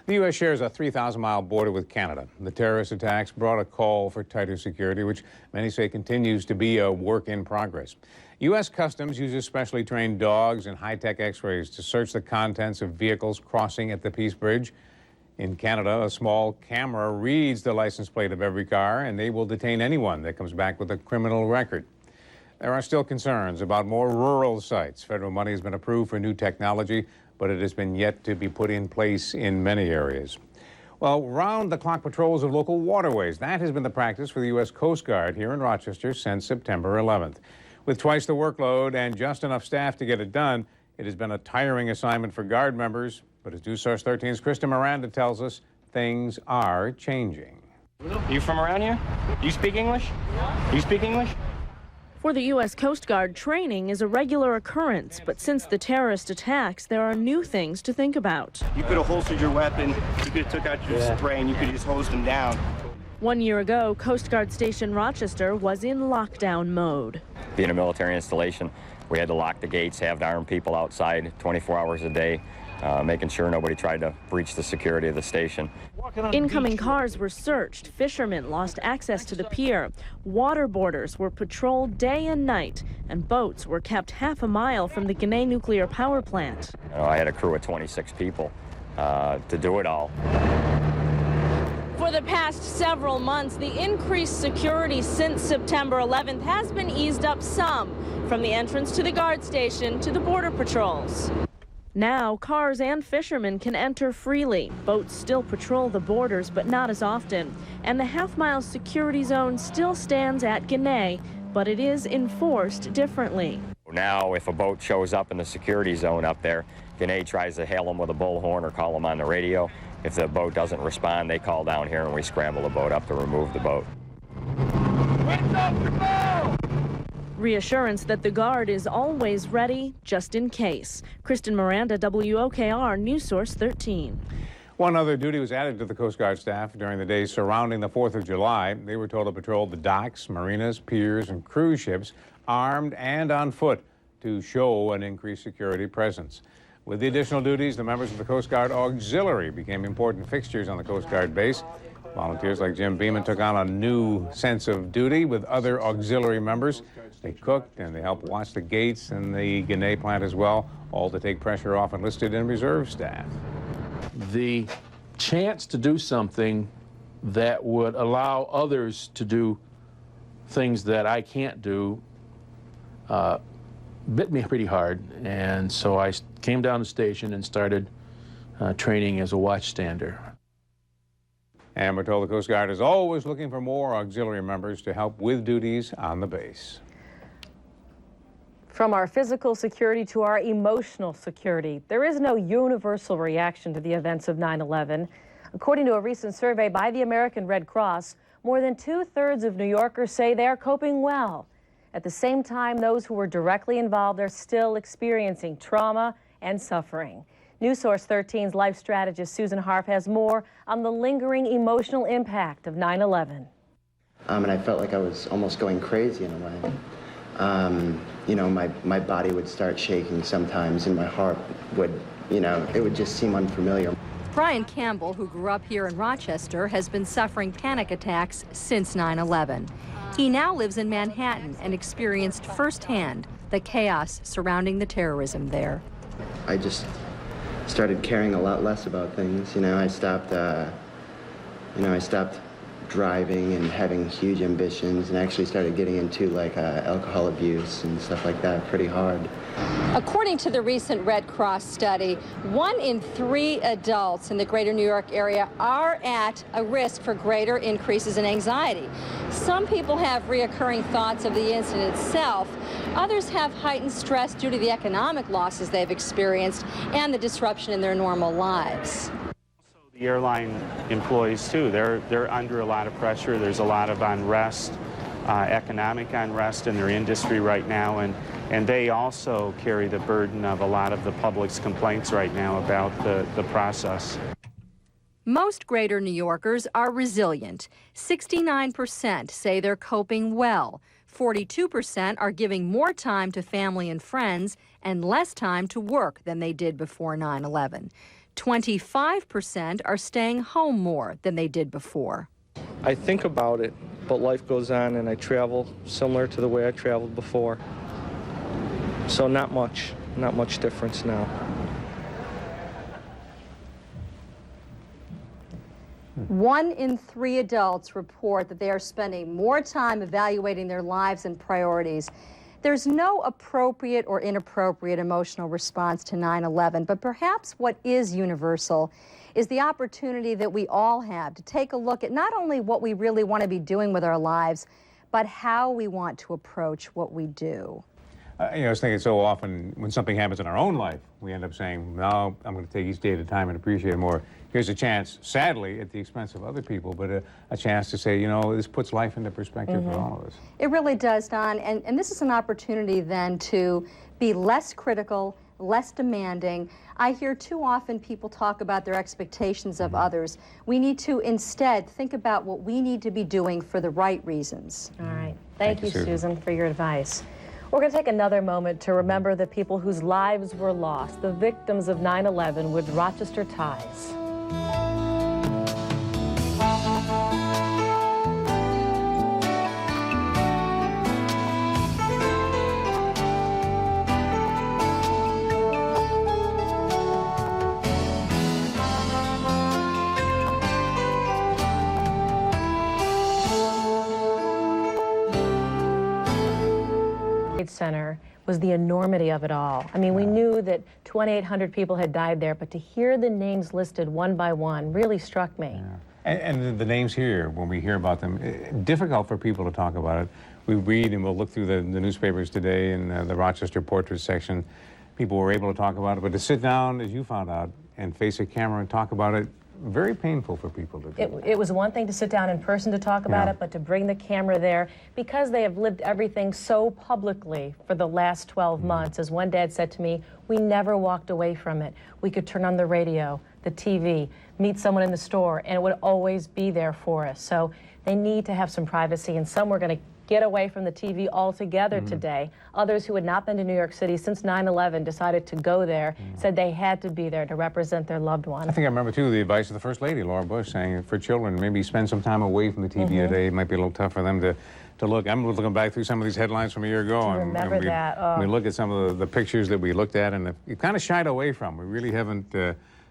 The U.S. shares a 3,000-mile border with Canada. The terrorist attacks brought a call for tighter security, which many say continues to be a work in progress. U.S. Customs uses specially trained dogs and high-tech x-rays to search the contents of vehicles crossing at the Peace Bridge. In Canada, a small camera reads the license plate of every car, and they will detain anyone that comes back with a criminal record. There are still concerns about more rural sites. Federal money has been approved for new technology, but it has been yet to be put in place in many areas. Well, round-the-clock patrols of local waterways, that has been the practice for the U.S. Coast Guard here in Rochester since September 11th. With twice the workload and just enough staff to get it done, it has been a tiring assignment for Guard members. But as News Source 13's Krista Miranda tells us, things are changing. Are you from around here? Do you speak English? Do you speak English? For the U.S. Coast Guard, training is a regular occurrence, but since the terrorist attacks, there are new things to think about. You could have holstered your weapon, you could have took out your spray, and you could have just hosed them down. 1 year ago, Coast Guard Station Rochester was in lockdown mode. Being a military installation, we had to lock the gates, have armed people outside 24 hours a day, making sure nobody tried to breach the security of the station. Incoming cars were searched, fishermen lost access to the pier, waterboarders were patrolled day and night, and boats were kept half a mile from the Ginna nuclear power plant. I had a crew of 26 people to do it all. For the past several months, the increased security since September 11th has been eased up some, from the entrance to the guard station to the border patrols. Now, cars and fishermen can enter freely. Boats still patrol the borders, but not as often. And the half-mile security zone still stands at Ginna, but it is enforced differently. Now, if a boat shows up in the security zone up there, Ginna tries to hail them with a bullhorn or call them on the radio. If the boat doesn't respond, they call down here and we scramble the boat up to remove the boat. Reassurance that the Guard is always ready, just in case. Kristen Miranda, WOKR, News Source 13. One other duty was added to the Coast Guard staff during the days surrounding the 4th of July. They were told to patrol the docks, marinas, piers, and cruise ships, armed and on foot, to show an increased security presence. With the additional duties, the members of the Coast Guard Auxiliary became important fixtures on the Coast Guard base. Volunteers like Jim Beeman took on a new sense of duty with other auxiliary members. They cooked and they helped watch the gates and the Ginna plant as well, all to take pressure off enlisted and reserve staff. The chance to do something that would allow others to do things that I can't do bit me pretty hard, and so I came down the station and started training as a watchstander. And we're told the Coast Guard is always looking for more auxiliary members to help with duties on the base. From our physical security to our emotional security, there is no universal reaction to the events of 9/11. According to a recent survey by the American Red Cross, more than 2/3 of New Yorkers say they are coping well. At the same time, those who were directly involved are still experiencing trauma and suffering. News Source 13's life strategist Susan Harf has more on the lingering emotional impact of 9/11. And I felt like I was almost going crazy in a way. You know, my body would start shaking sometimes, and my heart would, you know, it would just seem unfamiliar. Brian Campbell, who grew up here in Rochester, has been suffering panic attacks since 9/11. He now lives in Manhattan and experienced firsthand the chaos surrounding the terrorism there. I just started caring a lot less about things. I stopped driving and having huge ambitions, and actually started getting into alcohol abuse and stuff like that pretty hard. According to the recent Red Cross study, 1 in 3 adults in the greater New York area are at a risk for greater increases in anxiety. Some people have reoccurring thoughts of the incident itself. Others have heightened stress due to the economic losses they've experienced and the disruption in their normal lives. The airline employees too, they're under a lot of pressure. There's a lot of unrest, economic unrest in their industry right now, and they also carry the burden of a lot of the public's complaints right now about the process. Most greater New Yorkers are resilient. 69% say they're coping well. 42% are giving more time to family and friends and less time to work than they did before 9/11. 25% are staying home more than they did before. I think about it, but life goes on and I travel similar to the way I traveled before. So not much difference now. One in 3 adults report that they are spending more time evaluating their lives and priorities. There's no appropriate or inappropriate emotional response to 9/11, but perhaps what is universal is the opportunity that we all have to take a look at not only what we really want to be doing with our lives, but how we want to approach what we do. I was thinking so often when something happens in our own life, we end up saying, no, I'm going to take each day at a time and appreciate it more. Here's a chance, sadly, at the expense of other people, but a chance to say, this puts life into perspective for all of us. It really does, Don, and this is an opportunity then to be less critical, less demanding. I hear too often people talk about their expectations of others. We need to instead think about what we need to be doing for the right reasons. All right. Thank you, Susan, for your advice. We're going to take another moment to remember the people whose lives were lost, the victims of 9/11 with Rochester ties. Center was the enormity of it all. I mean, we knew that 2,800 people had died there, but to hear the names listed one by one really struck me. Yeah. And the names here, when we hear about them, difficult for people to talk about it. We read and we'll look through the newspapers today in the Rochester Portrait section. People were able to talk about it, but to sit down, as you found out, and face a camera and talk about it, very painful for people to do. It was one thing to sit down in person to talk about it, but to bring the camera there, because they have lived everything so publicly for the last 12 months. As one dad said to me, we never walked away from it. We could turn on the radio, the TV, meet someone in the store, and it would always be there for us. So they need to have some privacy, and some were going to get away from the TV altogether today. Others who had not been to New York City since 9/11 decided to go there, said they had to be there to represent their loved one. I think I remember, too, the advice of the First Lady, Laura Bush, saying for children, maybe spend some time away from the TV today. It might be a little tough for them to look. I'm looking back through some of these headlines from a year ago. Remember that. We look at some of the pictures that we looked at and you kind of shied away from. We really haven't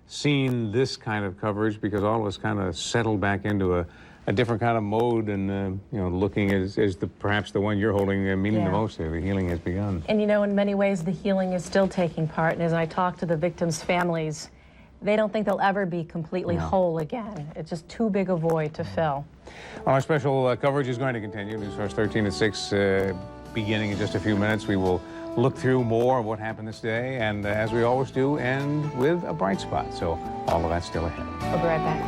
seen this kind of coverage because all of us kind of settled back into a different kind of mode, and looking as perhaps the one you're holding meaning the most here. The healing has begun. And in many ways, the healing is still taking part. And as I talk to the victims' families, they don't think they'll ever be completely whole again. It's just too big a void to fill. Well, our special coverage is going to continue. News Source 13 at 6, beginning in just a few minutes. We will look through more of what happened this day, and as we always do, end with a bright spot. So all of that's still ahead. We'll be right back.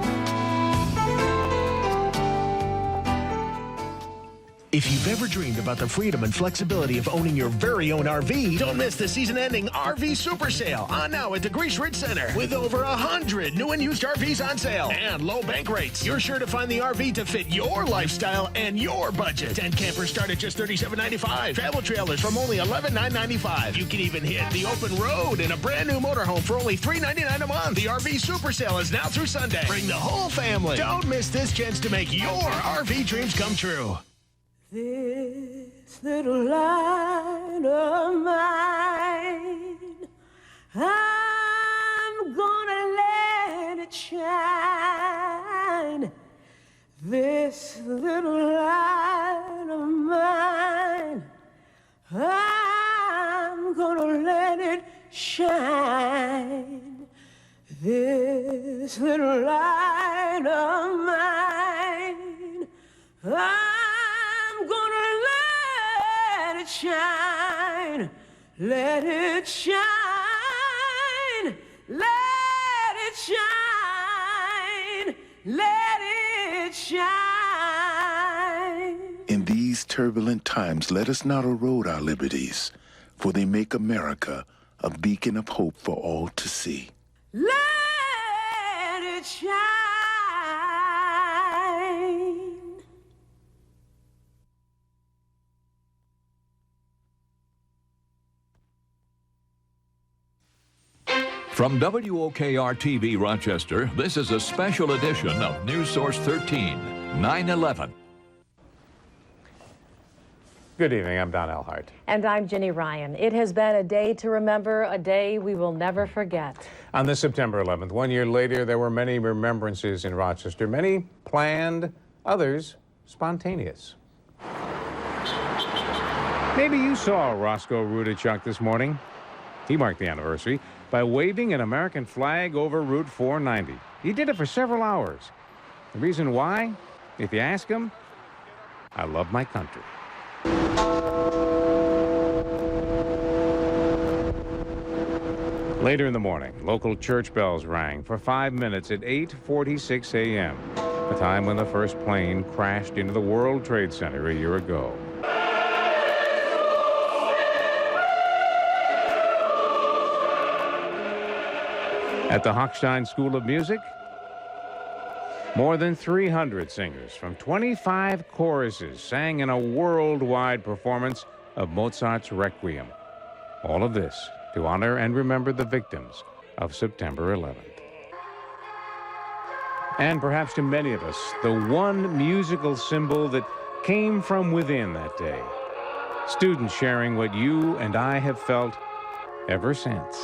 If you've ever dreamed about the freedom and flexibility of owning your very own RV, don't miss the season-ending RV Super Sale on now at the Grease Ridge Center. With over 100 new and used RVs on sale and low bank rates, you're sure to find the RV to fit your lifestyle and your budget. 10 campers start at just $37.95. Travel trailers from only $11,995. You can even hit the open road in a brand new motorhome for only $399 a month. The RV Super Sale is now through Sunday. Bring the whole family. Don't miss this chance to make your RV dreams come true. This little light of mine, I'm gonna let it shine. This little light of mine, I'm gonna let it shine. This little light of mine, I'm gonna let it shine, let it shine, let it shine, let it shine. In these turbulent times, let us not erode our liberties, for they make America a beacon of hope for all to see. Let it shine. From WOKR-TV Rochester, this is a special edition of News Source 13, 9/11. Good evening, I'm Don Elhart. And I'm Ginny Ryan. It has been a day to remember, a day we will never forget. On this September 11th, 1 year later, there were many remembrances in Rochester, many planned, others spontaneous. Maybe you saw Roscoe Rudachuk this morning. He marked the anniversary by waving an American flag over Route 490. He did it for several hours. The reason why? If you ask him, I love my country. Later in the morning, local church bells rang for 5 minutes at 8:46 a.m., a time when the first plane crashed into the World Trade Center a year ago. At the Hochstein School of Music, more than 300 singers from 25 choruses sang in a worldwide performance of Mozart's Requiem. All of this to honor and remember the victims of September 11th. And perhaps to many of us, the one musical symbol that came from within that day. Students sharing what you and I have felt ever since.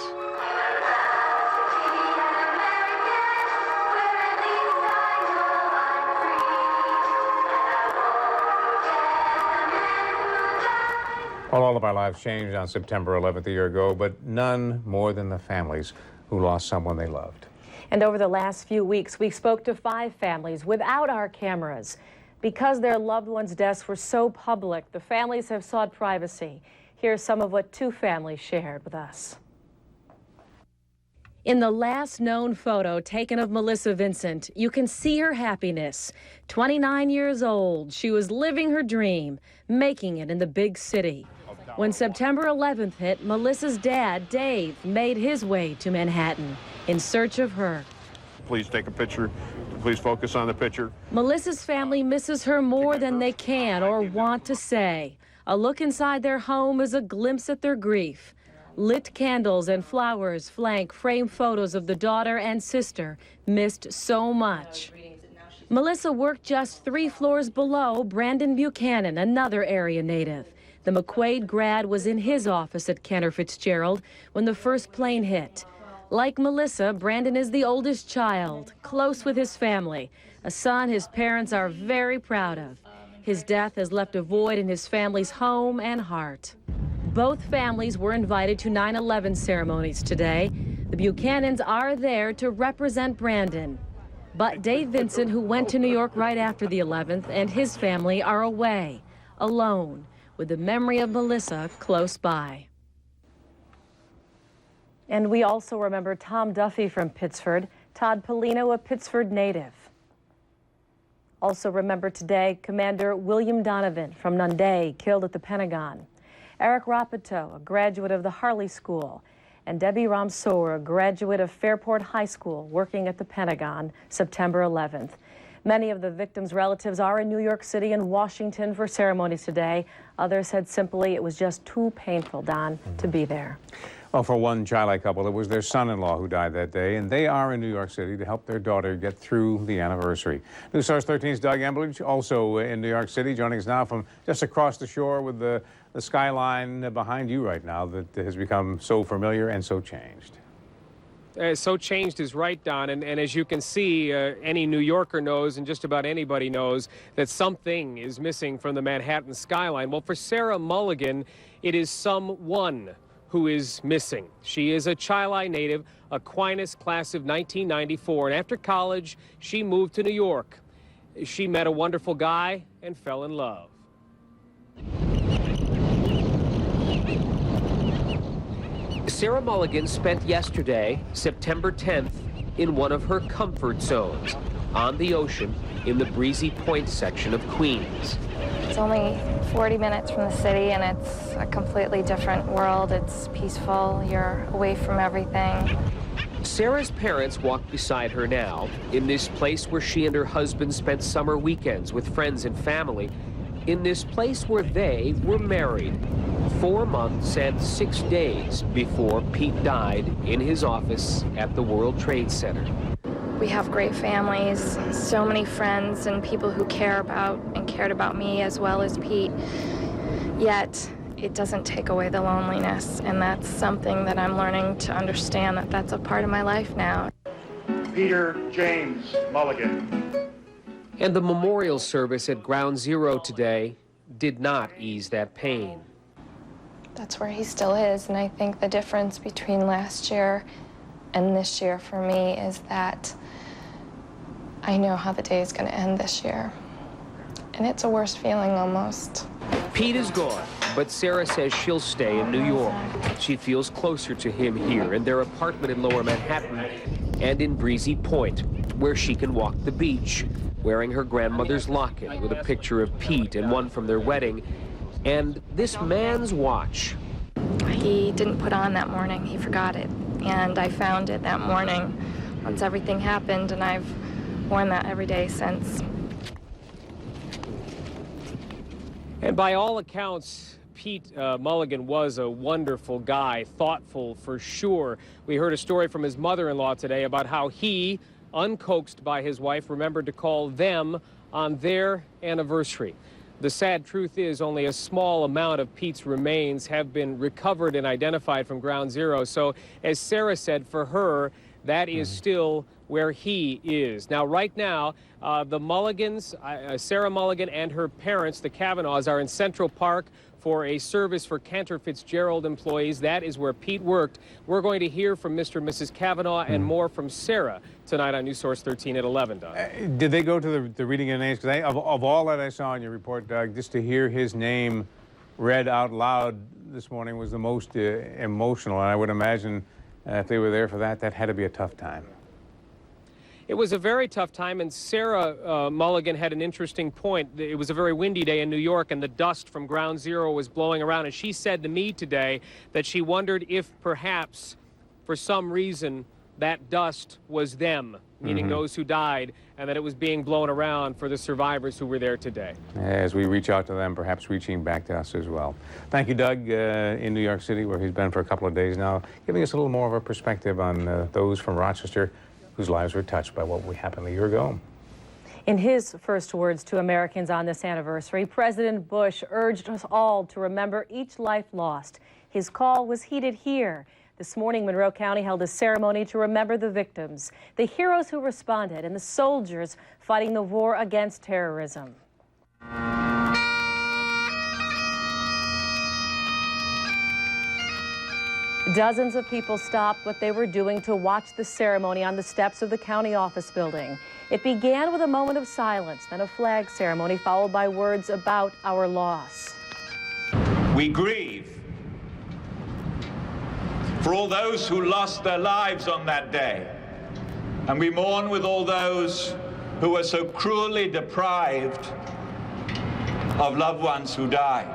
Well, all of our lives changed on September 11th a year ago, but none more than the families who lost someone they loved. And over the last few weeks, we spoke to 5 families without our cameras. Because their loved ones' deaths were so public, the families have sought privacy. Here's some of what 2 families shared with us. In the last known photo taken of Melissa Vincent, you can see her happiness. 29 years old, she was living her dream, making it in the big city. When September 11th hit, Melissa's dad, Dave, made his way to Manhattan in search of her. Please take a picture. Please focus on the picture. Melissa's family misses her more than they can or want to say. A look inside their home is a glimpse at their grief. Lit candles and flowers flank framed photos of the daughter and sister missed so much. Melissa worked just 3 floors below Brandon Buchanan, another area native. The McQuaid grad was in his office at Cantor Fitzgerald when the first plane hit. Like Melissa, Brandon is the oldest child, close with his family, a son his parents are very proud of. His death has left a void in his family's home and heart. Both families were invited to 9/11 ceremonies today. The Buchanans are there to represent Brandon. But Dave Vincent, who went to New York right after the 11th, and his family are away, alone, with the memory of Melissa close by. And we also remember Tom Duffy from Pittsford, Todd Polino, a Pittsford native. Also remembered today, Commander William Donovan from Nunday, killed at the Pentagon. Eric Rapito, a graduate of the Harley School, and Debbie Ramsour, a graduate of Fairport High School, working at the Pentagon, September 11th. Many of the victims' relatives are in New York City and Washington for ceremonies today. Others said simply it was just too painful, Don, to be there. Well, for one Chile couple, it was their son-in-law who died that day, and they are in New York City to help their daughter get through the anniversary. News Source 13's Doug Embledge, also in New York City, joining us now from just across the shore with the skyline behind you right now that has become so familiar and so changed. So changed is right, Don, and as you can see, any New Yorker knows, and just about anybody knows, that something is missing from the Manhattan skyline. Well, for Sarah Mulligan, it is someone who is missing. She is a Chile native, Aquinas class of 1994, and after college, she moved to New York. She met a wonderful guy and fell in love. Sarah Mulligan spent yesterday, September 10th, in one of her comfort zones, on the ocean in the Breezy Point section of Queens. It's only 40 minutes from the city, and it's a completely different world. It's peaceful. You're away from everything. Sarah's parents walk beside her now, in this place where she and her husband spent summer weekends with friends and family, in this place where they were married 4 months and 6 days before Pete died in his office at the World Trade Center. We have great families, so many friends and people who care about and cared about me as well as Pete. Yet, it doesn't take away the loneliness, and that's something that I'm learning to understand, that that's a part of my life now. Peter James Mulligan. And the memorial service at Ground Zero today did not ease that pain. That's where he still is, and I think the difference between last year and this year for me is that I know how the day is going to end this year. And it's a worse feeling almost. Pete is gone, but Sarah says she'll stay in New York. She feels closer to him here in their apartment in Lower Manhattan and in Breezy Point, where she can walk the beach, wearing her grandmother's locket with a picture of Pete and one from their wedding, and this man's watch. He didn't put on that morning. He forgot it. And I found it that morning once everything happened, and I've worn that every day since. And by all accounts, Pete Mulligan was a wonderful guy, thoughtful for sure. We heard a story from his mother-in-law today about how he, uncoaxed by his wife, remembered to call them on their anniversary. The sad truth is only a small amount of Pete's remains have been recovered and identified from Ground Zero. So as Sarah said, for her, that is still where he is. Now, right now, the Mulligans, Sarah Mulligan and her parents, the Kavanaughs, are in Central Park for a service for Cantor Fitzgerald employees. That is where Pete worked. We're going to hear from Mr. and Mrs. Kavanaugh and more from Sarah tonight on News Source 13 at 11, Doug. Did they go to the reading of names? Because of all that I saw in your report, Doug, just to hear his name read out loud this morning was the most emotional. And I would imagine if they were there for that, that had to be a tough time. It was a very tough time, and Sarah Mulligan had an interesting point. It was a very windy day in New York, and the dust from Ground Zero was blowing around. And she said to me today that she wondered if perhaps, for some reason, that dust was them, meaning those who died, and that it was being blown around for the survivors who were there today. As we reach out to them, perhaps reaching back to us as well. Thank you, Doug, in New York City, where he's been for a couple of days now, giving us a little more of a perspective on those from Rochester whose lives were touched by what happened a year ago. In his first words to Americans on this anniversary, President Bush urged us all to remember each life lost. His call was heeded here. This morning, Monroe County held a ceremony to remember the victims, the heroes who responded, and the soldiers fighting the war against terrorism. Dozens of people stopped what they were doing to watch the ceremony on the steps of the county office building. It began with a moment of silence, then a flag ceremony followed by words about our loss. We grieve for all those who lost their lives on that day, and we mourn with all those who were so cruelly deprived of loved ones who died.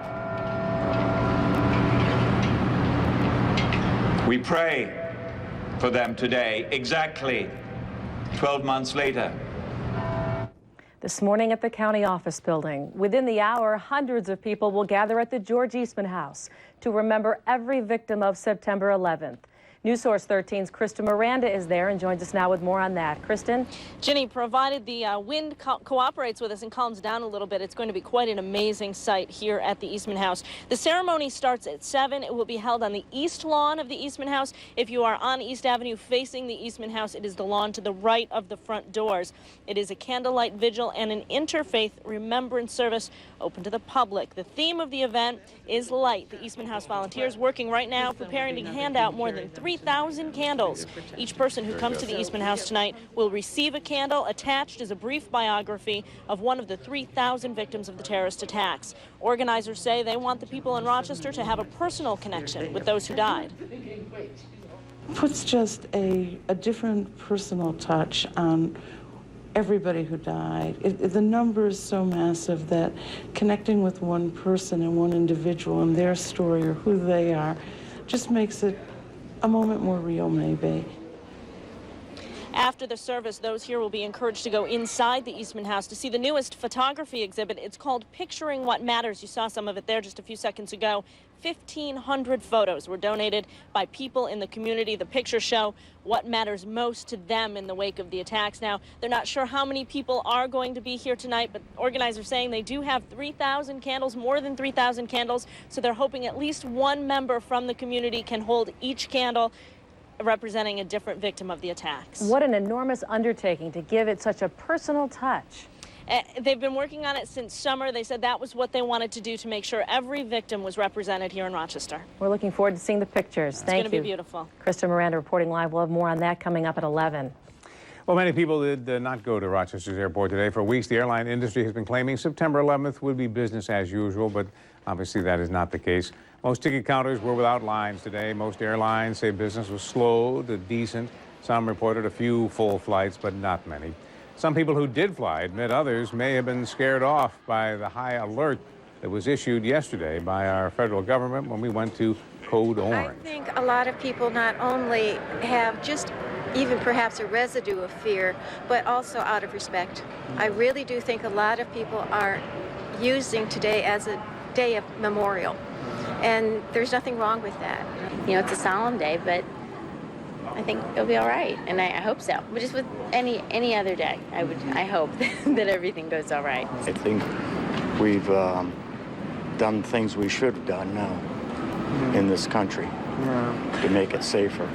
We pray for them today, exactly 12 months later. This morning at the county office building, within the hour, hundreds of people will gather at the George Eastman House to remember every victim of September 11th. News Source 13's Kristen Miranda is there and joins us now with more on that. Kristen? Ginny, provided the wind cooperates with us and calms down a little bit, it's going to be quite an amazing sight here at the Eastman House. The ceremony starts at 7. It will be held on the east lawn of the Eastman House. If you are on East Avenue facing the Eastman House, it is the lawn to the right of the front doors. It is a candlelight vigil and an interfaith remembrance service open to the public. The theme of the event is light. The Eastman House volunteers working right now preparing to hand out more than 3,000 candles. Each person who comes to the Eastman House tonight will receive a candle. Attached is a brief biography of one of the 3,000 victims of the terrorist attacks. Organizers say they want the people in Rochester to have a personal connection with those who died. Puts just a different personal touch on everybody who died. The number is so massive that connecting with one person and one individual and their story or who they are just makes it a moment more real, maybe. After the service, those here will be encouraged to go inside the Eastman House to see the newest photography exhibit. It's called Picturing What Matters. You saw some of it there just a few seconds ago. 1,500 photos were donated by people in the community. The pictures show what matters most to them in the wake of the attacks. Now, they're not sure how many people are going to be here tonight, but organizers saying they do have 3,000 candles, more than 3,000 candles, so they're hoping at least one member from the community can hold each candle representing a different victim of the attacks. What an enormous undertaking to give it such a personal touch. They've been working on it since summer. They said that was what they wanted to do to make sure every victim was represented here in Rochester. We're looking forward to seeing the pictures. Thank you. It's going to be beautiful. Kristen Miranda reporting live. We'll have more on that coming up at 11. Well, many people did not go to Rochester's airport today. For weeks, the airline industry has been claiming September 11th would be business as usual, but obviously that is not the case. Most ticket counters were without lines today. Most airlines say business was slow to decent. Some reported a few full flights, but not many. Some people who did fly admit others may have been scared off by the high alert that was issued yesterday by our federal government when we went to Code Orange. I think a lot of people not only have just even perhaps a residue of fear, but also out of respect. I really do think a lot of people are using today as a day of memorial, and there's nothing wrong with that. You know, it's a solemn day, but I think it'll be all right, and I hope so. But just with any other day, I hope that everything goes all right. I think we've done things we should have done now in this country to make it safer.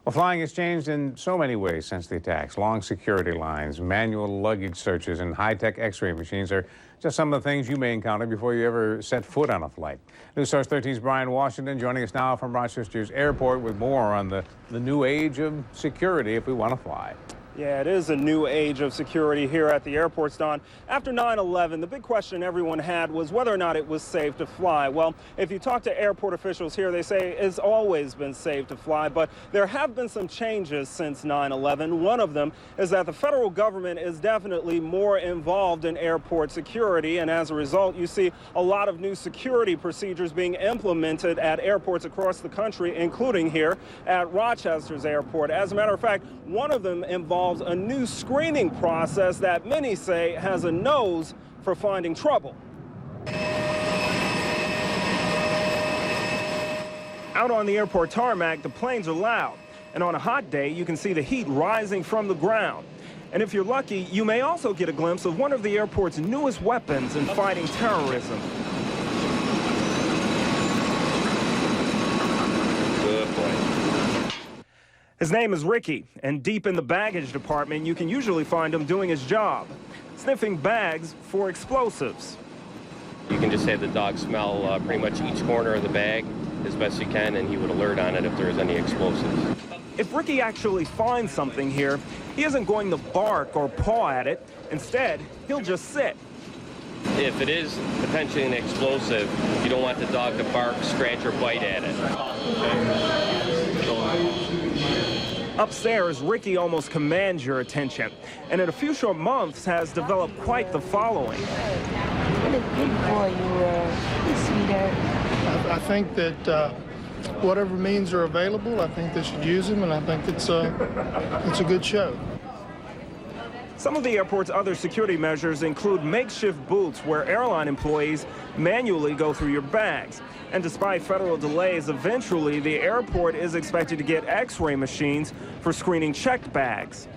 Well, flying has changed in so many ways since the attacks. Long security lines, manual luggage searches, and high-tech x-ray machines are just some of the things you may encounter before you ever set foot on a flight. News Source 13's Brian Washington joining us now from Rochester's airport with more on the new age of security if we want to fly. Yeah, it is a new age of security here at the airports, Don. After 9/11, the big question everyone had was whether or not it was safe to fly. Well, if you talk to airport officials here, they say it's always been safe to fly, but there have been some changes since 9/11. One of them is that the federal government is definitely more involved in airport security, and as a result, you see a lot of new security procedures being implemented at airports across the country, including here at Rochester's airport. As a matter of fact, one of them involves a new screening process that many say has a nose for finding trouble. Out on the airport tarmac, the planes are loud, and on a hot day, you can see the heat rising from the ground. And if you're lucky, you may also get a glimpse of one of the airport's newest weapons in fighting terrorism. Good boy. His name is Ricky, and deep in the baggage department, you can usually find him doing his job, sniffing bags for explosives. You can just have the dog smell pretty much each corner of the bag as best you can, and he would alert on it if there was any explosives. If Ricky actually finds something here, he isn't going to bark or paw at it. Instead, he'll just sit. If it is potentially an explosive, you don't want the dog to bark, scratch, or bite at it. Upstairs, Ricky almost commands your attention, and in a few short months has developed quite the following. What a good boy you were, sweetheart. I think that whatever means are available, I think they should use them, and I think it's a good show. Some of the airport's other security measures include makeshift booths where airline employees manually go through your bags. And despite federal delays, eventually the airport is expected to get X-ray machines for screening checked bags.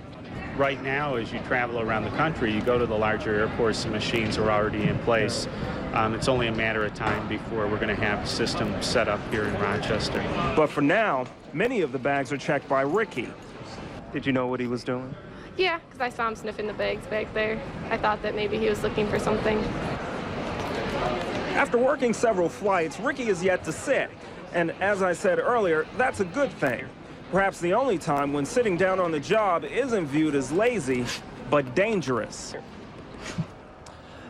Right now, as you travel around the country, you go to the larger airports, the machines are already in place. It's only a matter of time before we're going to have a system set up here in Rochester. But for now, many of the bags are checked by Ricky. Did you know what he was doing? Yeah, because I saw him sniffing the bags back there. I thought that maybe he was looking for something. After working several flights, Ricky is yet to sit. And as I said earlier, that's a good thing. Perhaps the only time when sitting down on the job isn't viewed as lazy, but dangerous.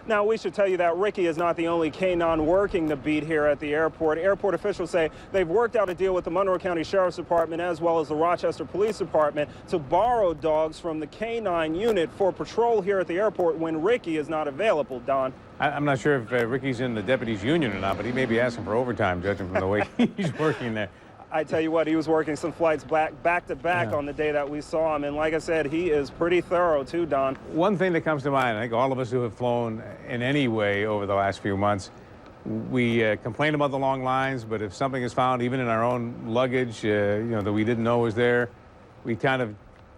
Now, we should tell you that Ricky is not the only canine working the beat here at the airport. Airport officials say they've worked out a deal with the Monroe County Sheriff's Department as well as the Rochester Police Department to borrow dogs from the canine unit for patrol here at the airport when Ricky is not available, Don. I'm not sure if Ricky's in the deputies union or not, but he may be asking for overtime, judging from the way he's working there. I tell you what, he was working some flights back to back on the day that we saw him. And like I said, he is pretty thorough too, Don. One thing that comes to mind, I think all of us who have flown in any way over the last few months, we complain about the long lines, but if something is found, even in our own luggage, that we didn't know was there, we kind of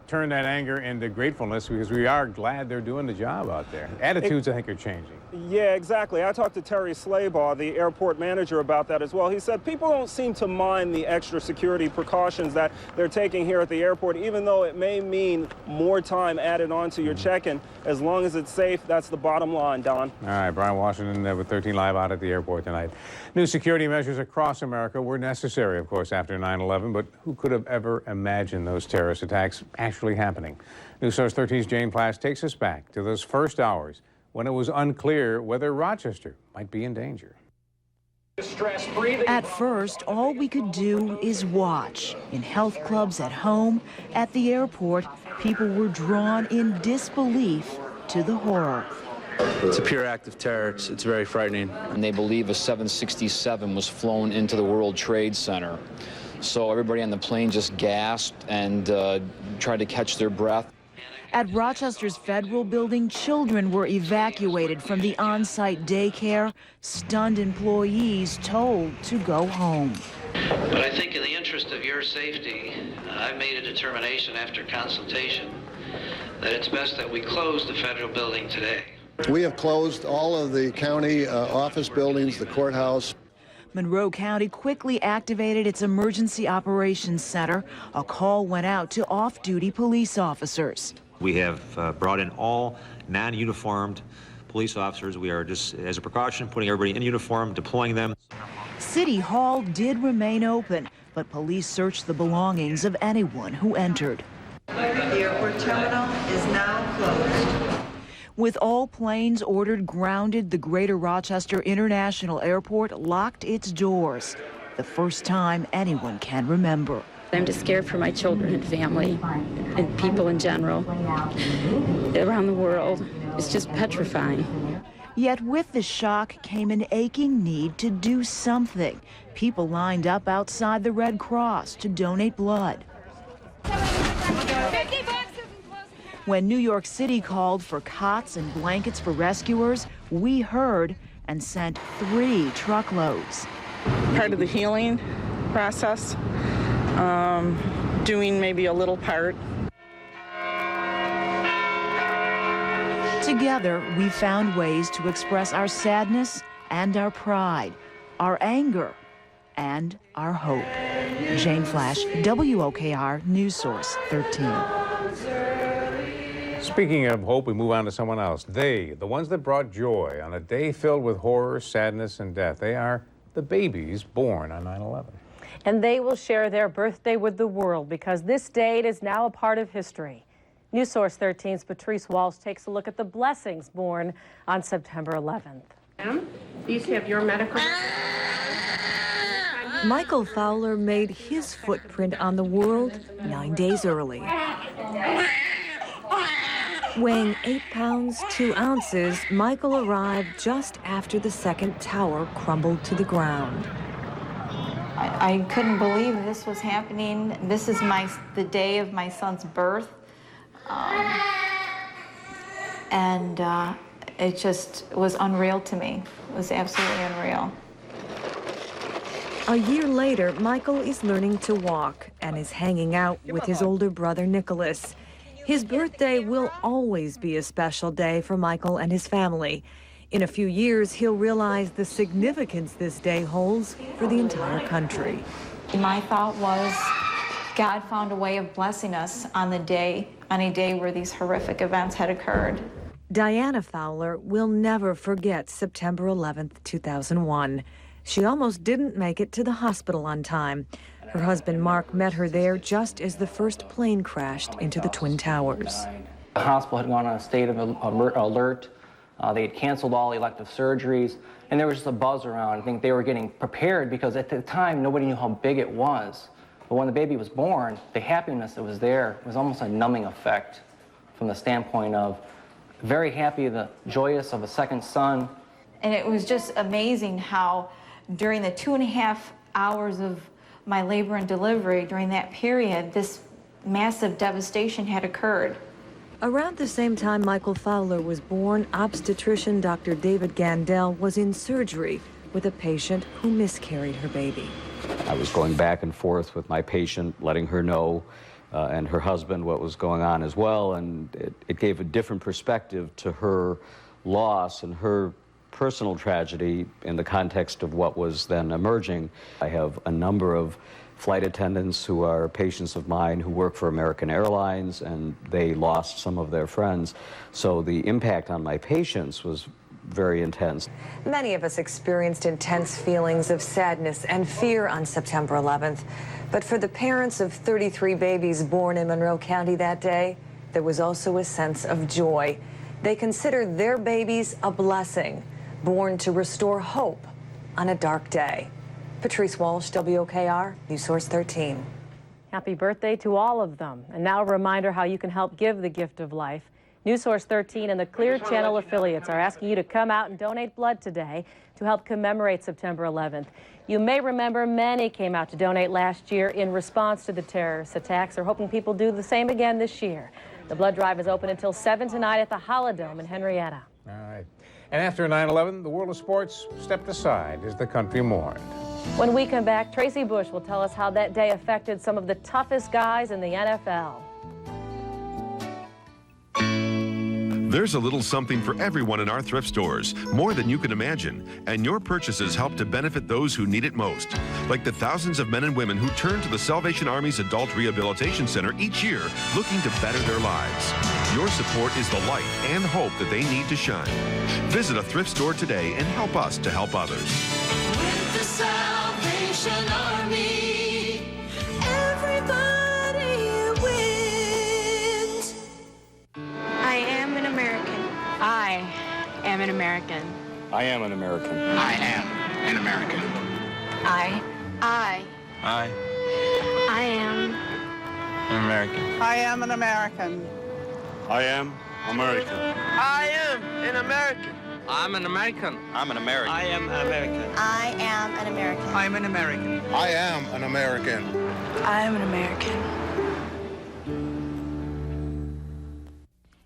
turn that anger into gratefulness because we are glad they're doing the job out there. Attitudes, I think, are changing. Yeah, exactly. I talked to Terry Slaybaugh, the airport manager, about that as well. He said people don't seem to mind the extra security precautions that they're taking here at the airport, even though it may mean more time added on to your check-in. As long as it's safe, that's the bottom line, Don. All right, Brian Washington with 13 Live out at the airport tonight. New security measures across America were necessary, of course, after 9/11, but who could have ever imagined those terrorist attacks actually happening? News Source 13's Jane Plass takes us back to those first hours when it was unclear whether Rochester might be in danger. At first, all we could do is watch. In health clubs at home, at the airport, people were drawn in disbelief to the horror. It's a pure act of terror. It's very frightening. And they believe a 767 was flown into the World Trade Center. So everybody on the plane just gasped and tried to catch their breath. At Rochester's Federal Building, children were evacuated from the on-site daycare, stunned employees told to go home. But I think in the interest of your safety, I've made a determination after consultation that it's best that we close the Federal Building today. We have closed all of the county office buildings, the courthouse. Monroe County quickly activated its Emergency Operations Center. A call went out to off-duty police officers. We have brought in all non-uniformed police officers. We are just, as a precaution, putting everybody in uniform, deploying them. City Hall did remain open, but police searched the belongings of anyone who entered. The airport terminal is now closed. With all planes ordered grounded, the Greater Rochester International Airport locked its doors. The first time anyone can remember. I'm just scared for my children and family and people in general around the world. It's just petrifying. Yet with the shock came an aching need to do something. People lined up outside the Red Cross to donate blood. When New York City called for cots and blankets for rescuers, we heard and sent 3 truckloads. Part of the healing process. Doing maybe a little part. Together, we found ways to express our sadness and our pride, our anger and our hope. Jane Flash, WOKR News Source 13. Speaking of hope, we move on to someone else. They, the ones that brought joy on a day filled with horror, sadness, and death. They are the babies born on 9/11. And they will share their birthday with the world because this date is now a part of history. News Source 13's Patrice Walsh takes a look at the blessings born on September 11th. These have your medical Michael Fowler made his footprint on the world 9 days early. Weighing 8 pounds, 2 ounces, Michael arrived just after the second tower crumbled to the ground. I couldn't believe this was happening. This is the day of my son's birth. It just was unreal to me. It was absolutely unreal. A year later, Michael is learning to walk and is hanging out with his older brother, Nicholas. His birthday will always be a special day for Michael and his family. In a few years, he'll realize the significance this day holds for the entire country. My thought was, God found a way of blessing us on a day where these horrific events had occurred. Diana Fowler will never forget September 11th, 2001. She almost didn't make it to the hospital on time. Her husband, Mark, met her there just as the first plane crashed into the Twin Towers. The hospital had gone on a state of alert. They had canceled all elective surgeries, and there was just a buzz around. I think they were getting prepared because at the time, nobody knew how big it was. But when the baby was born, the happiness that was there was almost a numbing effect from the standpoint of very happy, the joyous of a second son. And it was just amazing how during the 2.5 hours of my labor and delivery, during that period, this massive devastation had occurred. Around the same time Michael Fowler was born, obstetrician Dr. David Gandel was in surgery with a patient who miscarried her baby. I was going back and forth with my patient, letting her know, and her husband, what was going on as well, and it gave a different perspective to her loss and her personal tragedy in the context of what was then emerging. I have a number of flight attendants who are patients of mine who work for American Airlines, and they lost some of their friends. So the impact on my patients was very intense. Many of us experienced intense feelings of sadness and fear on September 11th. But for the parents of 33 babies born in Monroe County that day, there was also a sense of joy. They considered their babies a blessing, born to restore hope on a dark day. Patrice Walsh, WOKR, News Source 13. Happy birthday to all of them. And now a reminder how you can help give the gift of life. News Source 13 and the Clear Channel affiliates are asking you to come out and donate blood today to help commemorate September 11th. You may remember many came out to donate last year in response to the terrorist attacks. They're hoping people do the same again this year. The blood drive is open until 7 tonight at the Holodome in Henrietta. All right. And after 9/11, the world of sports stepped aside as the country mourned. When we come back, Tracy Bush will tell us how that day affected some of the toughest guys in the NFL. There's a little something for everyone in our thrift stores, more than you can imagine, and your purchases help to benefit those who need it most, like the thousands of men and women who turn to the Salvation Army's Adult Rehabilitation Center each year looking to better their lives. Your support is the light and hope that they need to shine. Visit a thrift store today and help us to help others. With the Salvation Army, everybody wins. I am an American. I am an American. I am an American. I am an American. I am An American. I am an American. I am American. I am an American. I'm an American. I'm an American. I am American. I am an American. I'm an American. I am an American. I am an American.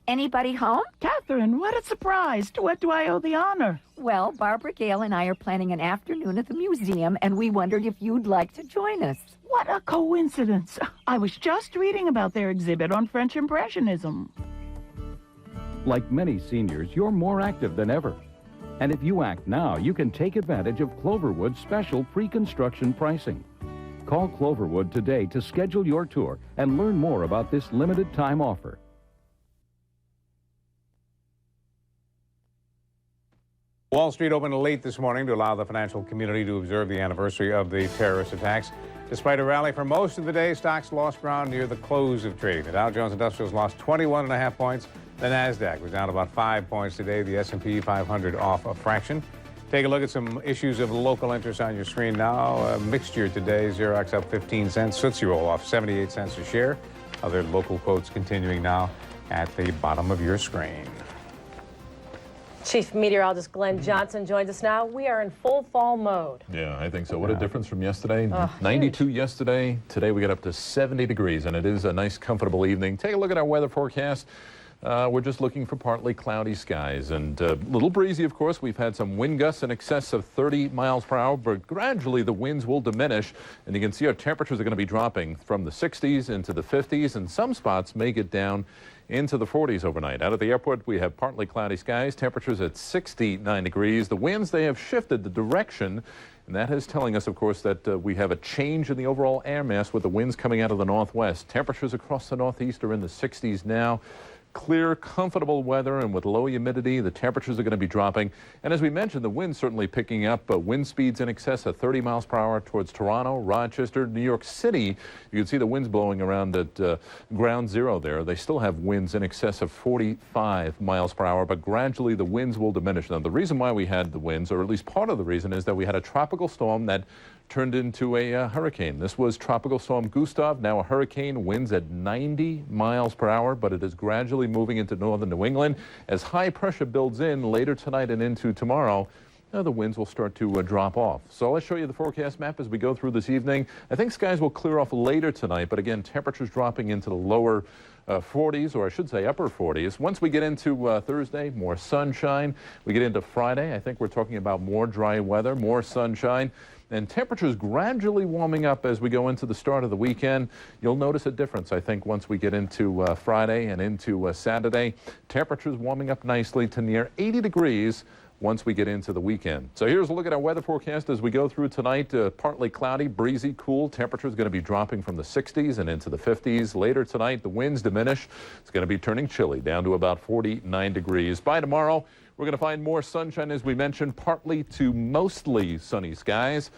Anybody home? Catherine, what a surprise. To what do I owe the honor? Well, Barbara Gale and I are planning an afternoon at the museum, and we wondered if you'd like to join us. What a coincidence. I was just reading about their exhibit on French Impressionism. Like many seniors, you're more active than ever. And if you act now, you can take advantage of Cloverwood's special pre-construction pricing. Call Cloverwood today to schedule your tour and learn more about this limited time offer. Wall Street opened late this morning to allow the financial community to observe the anniversary of the terrorist attacks. Despite a rally for most of the day, stocks lost ground near the close of trading. The Dow Jones Industrials lost 21.5 points. The NASDAQ was down about 5 points today. The S&P 500 off a fraction. Take a look at some issues of local interest on your screen now. A mixture today. Xerox up 15 cents. Tootsie Roll off 78 cents a share. Other local quotes continuing now at the bottom of your screen. Chief Meteorologist Glenn Johnson joins us now. We are in full fall mode. Yeah, I think so. What a difference from yesterday. 92 yesterday. Today we get up to 70 degrees, and it is a nice, comfortable evening. Take a look at our weather forecast. We're just looking for partly cloudy skies and a little breezy, of course. We've had some wind gusts in excess of 30 miles per hour, but gradually the winds will diminish. And you can see our temperatures are going to be dropping from the 60s into the 50s, and some spots may get down into the 40s overnight. Out at the airport, we have partly cloudy skies, temperatures at 69 degrees. The winds, they have shifted the direction, and that is telling us, of course, that we have a change in the overall air mass with the winds coming out of the northwest. Temperatures across the northeast are in the 60s now. Clear, comfortable weather, and with low humidity, the temperatures are going to be dropping. And as we mentioned, the wind's certainly picking up. Wind speeds in excess of 30 miles per hour towards Toronto, Rochester, New York City. You can see the winds blowing around at ground zero there. They still have winds in excess of 45 miles per hour, but gradually the winds will diminish. Now, the reason why we had the winds, or at least part of the reason, is that we had a tropical storm that turned into a hurricane. This was Tropical Storm Gustav, now a hurricane, winds at 90 miles per hour, but it is gradually moving into northern New England. As high pressure builds in later tonight and into tomorrow, the winds will start to drop off. So let's show you the forecast map as we go through this evening. I think skies will clear off later tonight, but again, temperatures dropping into the lower 40s, or I should say upper 40s. Once we get into Thursday, more sunshine. We get into Friday, I think we're talking about more dry weather, more sunshine. And temperatures gradually warming up as we go into the start of the weekend. You'll notice a difference, I think, once we get into Friday and into Saturday. Temperatures warming up nicely to near 80 degrees once we get into the weekend. So here's a look at our weather forecast as we go through tonight. Partly cloudy, breezy, cool. Temperatures going to be dropping from the 60s and into the 50s. Later tonight, the winds diminish. It's going to be turning chilly down to about 49 degrees. By tomorrow, we're going to find more sunshine, as we mentioned, partly to mostly sunny skies.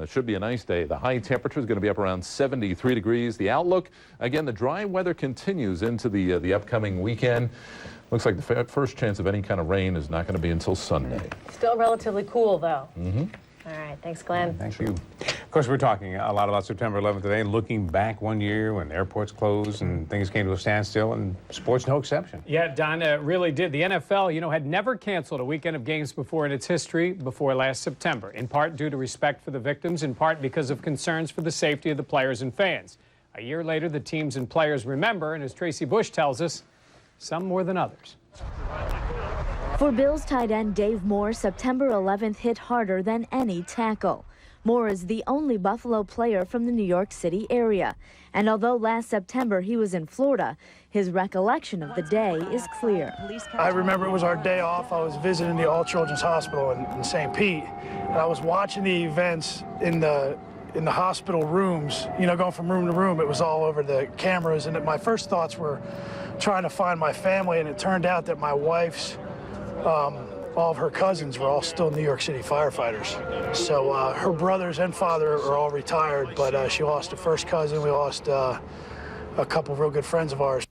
Should be a nice day. The high temperature is going to be up around 73 degrees. The outlook, again, the dry weather continues into the upcoming weekend. Looks like the first chance of any kind of rain is not going to be until Sunday. Still relatively cool, though. Mm-hmm. All right. Thanks, Glenn. Thank you. Of course, we're talking a lot about September 11th today, looking back one year when airports closed and things came to a standstill, and sports no exception. Yeah, Don, really did. The NFL, had never canceled a weekend of games before in its history before last September, in part due to respect for the victims, in part because of concerns for the safety of the players and fans. A year later, the teams and players remember, and as Tracy Bush tells us, some more than others. For Bills tight end Dave Moore, September 11th hit harder than any tackle. Moore is the only Buffalo player from the New York City area. And although last September he was in Florida, his recollection of the day is clear. I remember it was our day off. I was visiting the All Children's Hospital in St. Pete, and I was watching the events in the hospital rooms, going from room to room. It was all over the cameras, and my first thoughts were trying to find my family, and it turned out that my wife's all of her cousins were all still New York City firefighters. So her brothers and father are all retired, but she lost a first cousin. We lost a couple of real good friends of ours.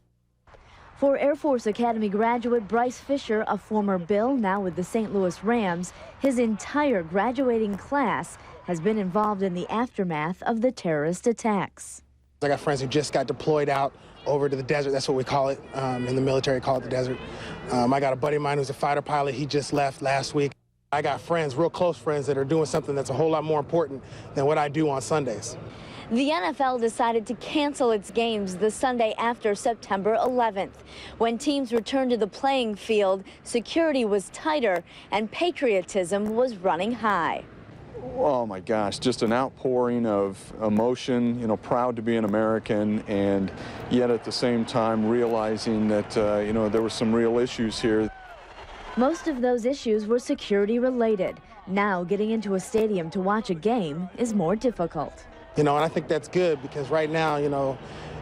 For Air Force Academy graduate Bryce Fisher, a former Bill, now with the St. Louis Rams, his entire graduating class has been involved in the aftermath of the terrorist attacks. I got friends who just got deployed out over to the desert. That's what we call it. In the military, call it the desert. I got a buddy of mine who's a fighter pilot. He just left last week. I got friends, real close friends, that are doing something that's a whole lot more important than what I do on Sundays. The NFL decided to cancel its games the Sunday after September 11th. When teams returned to the playing field, security was tighter and patriotism was running high. Oh my gosh, just an outpouring of emotion, proud to be an American, and yet at the same time realizing that, there were some real issues here. Most of those issues were security related. Now getting into a stadium to watch a game is more difficult. And I think that's good, because right now,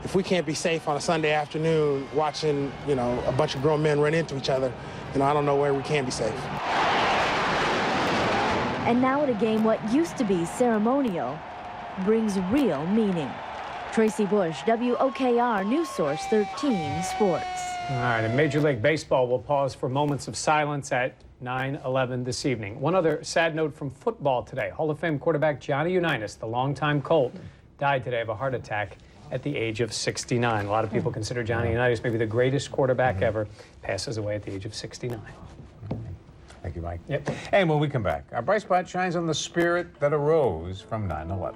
if we can't be safe on a Sunday afternoon watching, a bunch of grown men run into each other, I don't know where we can be safe. And now at a game, what used to be ceremonial brings real meaning. Tracy Bush, WOKR News Source 13 Sports. All right, and Major League Baseball will pause for moments of silence at 9/11 this evening. One other sad note from football today. Hall of Fame quarterback Johnny Unitas, the longtime Colt, died today of a heart attack at the age of 69. A lot of people consider Johnny Unitas maybe the greatest quarterback ever. Passes away at the age of 69. Thank you, Mike. Yep. And when we come back, our bright spot shines on the spirit that arose from 9/11.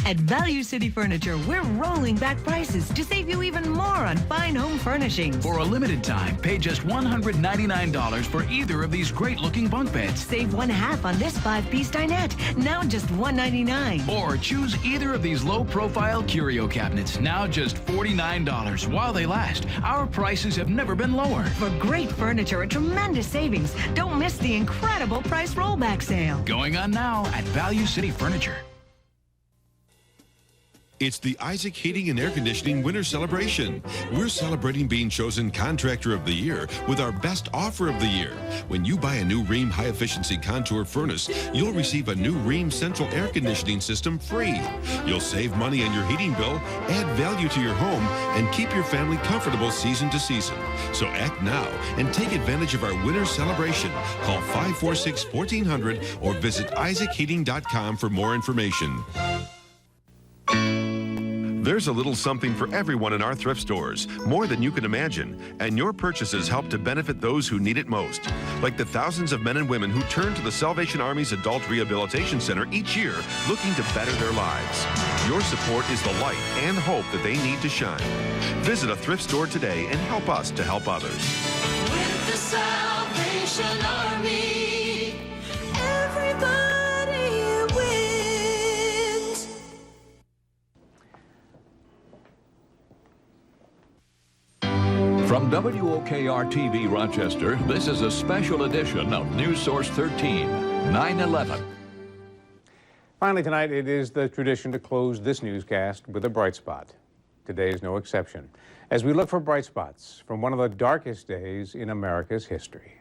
At Value City Furniture, we're rolling back prices to save you even more on fine home furnishings. For a limited time, pay just $199 for either of these great-looking bunk beds. Save 1/2 on this 5-piece dinette, now just $199. Or choose either of these low-profile curio cabinets, now just $49 while they last. Our prices have never been lower. For great furniture at tremendous savings, don't miss the incredible price rollback sale. Going on now at Value City Furniture. It's the Isaac Heating and Air Conditioning Winter Celebration. We're celebrating being chosen Contractor of the Year with our best offer of the year. When you buy a new Rheem high-efficiency contour furnace, you'll receive a new Rheem central air conditioning system free. You'll save money on your heating bill, add value to your home, and keep your family comfortable season to season. So act now and take advantage of our winter celebration. Call 546-1400 or visit isaacheating.com for more information. There's a little something for everyone in our thrift stores, more than you can imagine, and your purchases help to benefit those who need it most, like the thousands of men and women who turn to the Salvation Army's Adult Rehabilitation Center each year looking to better their lives. Your support is the light and hope that they need to shine. Visit a thrift store today and help us to help others. With the Salvation Army, everybody wins. From WOKR-TV Rochester, this is a special edition of News Source 13, 9/11. Finally tonight, it is the tradition to close this newscast with a bright spot. Today is no exception, as we look for bright spots from one of the darkest days in America's history.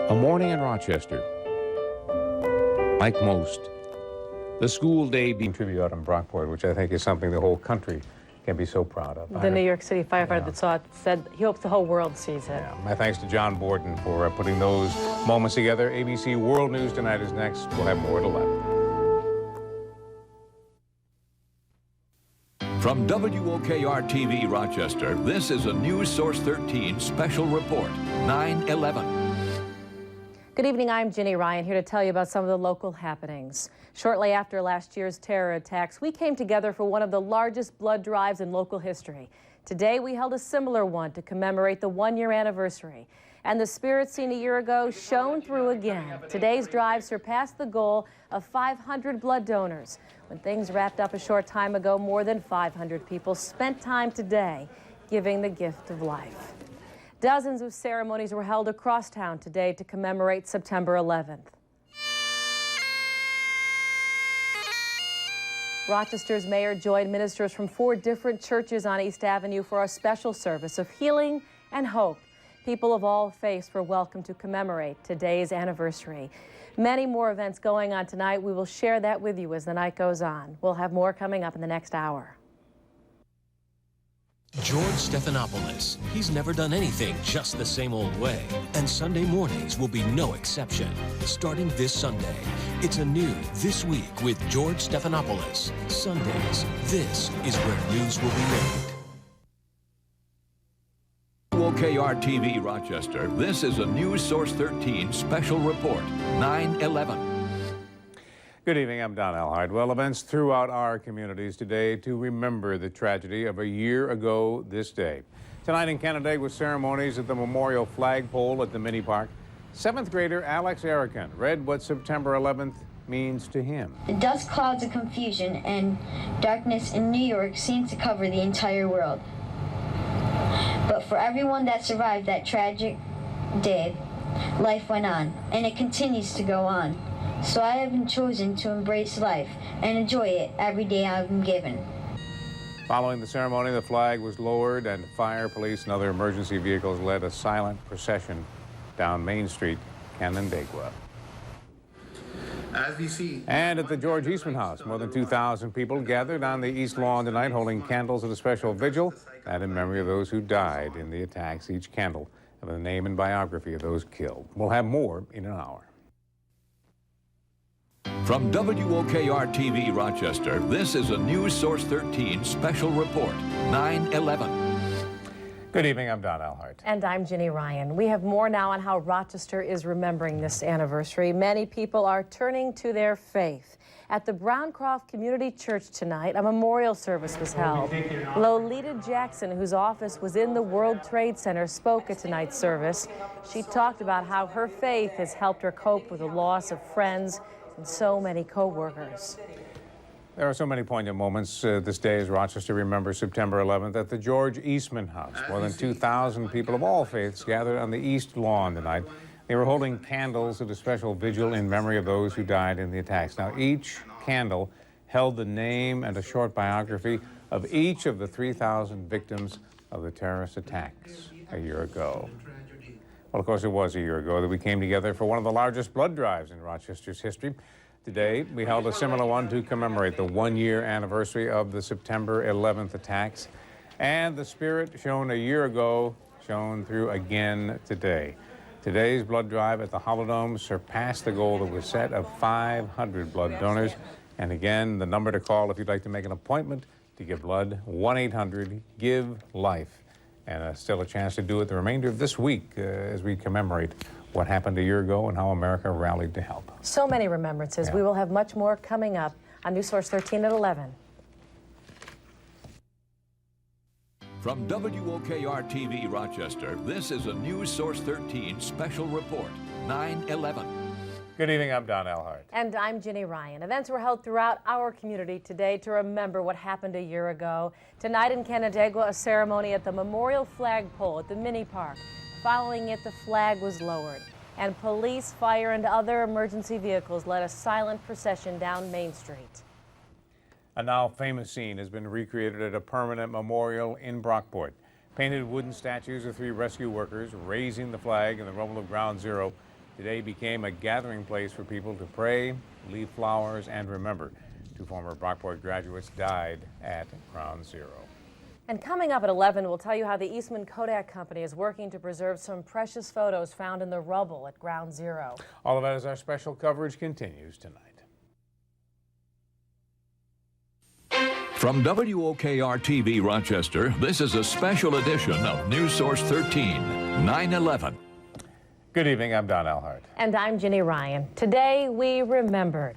A morning in Rochester. Like most, the school day being tribute in Brockport, which I think is something the whole country can be so proud of. The New York City firefighter that saw it said he hopes the whole world sees it. Yeah, my thanks to John Borden for putting those moments together. ABC World News tonight is next. We'll have more at 11. From WOKR-TV Rochester, this is a News Source 13 special report, 9/11. Good evening, I'm Ginny Ryan, here to tell you about some of the local happenings. Shortly after last year's terror attacks, we came together for one of the largest blood drives in local history. Today, we held a similar one to commemorate the one-year anniversary. And the spirit seen a year ago shone through again. Today's drive surpassed the goal of 500 blood donors. When things wrapped up a short time ago, more than 500 people spent time today giving the gift of life. Dozens of ceremonies were held across town today to commemorate September 11th. Rochester's mayor joined ministers from 4 different churches on East Avenue for a special service of healing and hope. People of all faiths were welcome to commemorate today's anniversary. Many more events going on tonight. We will share that with you as the night goes on. We'll have more coming up in the next hour. George Stephanopoulos. He's never done anything just the same old way. And Sunday mornings will be no exception. Starting this Sunday, it's a new This Week with George Stephanopoulos. Sundays, this is where news will be made. WOKR-TV Rochester, this is a News Source 13 special report, 9/11. Good evening, I'm Don Alhide. Well, events throughout our communities today to remember the tragedy of a year ago this day. Tonight in Canada with ceremonies at the Memorial Flagpole at the Mini Park, 7th grader Alex Erican read what September 11th means to him. The dust clouds of confusion and darkness in New York seemed to cover the entire world. But for everyone that survived that tragic day, life went on, and it continues to go on. So I have been chosen to embrace life and enjoy it every day I've been given. Following the ceremony, the flag was lowered and fire, police, and other emergency vehicles led a silent procession down Main Street, Canandaigua. As we see. And at the George Eastman House, more than 2,000 people gathered on the East Lawn tonight holding candles at a special vigil and in memory of those who died in the attacks. Each candle have a name and biography of those killed. We'll have more in an hour. From WOKR-TV Rochester, this is a News Source 13 special report, 9/11. Good evening, I'm Don Alhart. And I'm Ginny Ryan. We have more now on how Rochester is remembering this anniversary. Many people are turning to their faith. At the Browncroft Community Church tonight, a memorial service was held. Lolita Jackson, whose office was in the World Trade Center, spoke at tonight's service. She talked about how her faith has helped her cope with the loss of friends and so many co-workers. There are so many poignant moments this day as Rochester remembers September 11th at the George Eastman House. More than 2,000 people of all faiths gathered on the East Lawn tonight. They were holding candles at a special vigil in memory of those who died in the attacks. Now, each candle held the name and a short biography of each of the 3,000 victims of the terrorist attacks a year ago. Well, of course, it was a year ago that we came together for one of the largest blood drives in Rochester's history. Today, we held a similar one to commemorate the one-year anniversary of the September 11th attacks. And the spirit shown a year ago shone through again today. Today's blood drive at the Holodome surpassed the goal that was set of 500 blood donors. And again, the number to call if you'd like to make an appointment to give blood, 1-800-GIVE-LIFE. And still a chance to do it the remainder of this week as we commemorate what happened a year ago and how America rallied to help. So many remembrances. Yeah. We will have much more coming up on News Source 13 at 11. From WOKR-TV Rochester, this is a News Source 13 special report, 9/11. Good evening, I'm Don Alhart. And I'm Ginny Ryan. Events were held throughout our community today to remember what happened a year ago. Tonight in Canandaigua, a ceremony at the Memorial Flagpole at the Mini Park. Following it, the flag was lowered, and police, fire, and other emergency vehicles led a silent procession down Main Street. A now famous scene has been recreated at a permanent memorial in Brockport. Painted wooden statues of 3 rescue workers raising the flag in the rubble of Ground Zero today became a gathering place for people to pray, leave flowers, and remember. 2 former Brockport graduates died at Ground Zero. And coming up at 11, we'll tell you how the Eastman Kodak Company is working to preserve some precious photos found in the rubble at Ground Zero. All of that as our special coverage continues tonight. From WOKR-TV Rochester, this is a special edition of News Source 13, 9/11. Good evening, I'm Don Alhart. And I'm Ginny Ryan. Today we remembered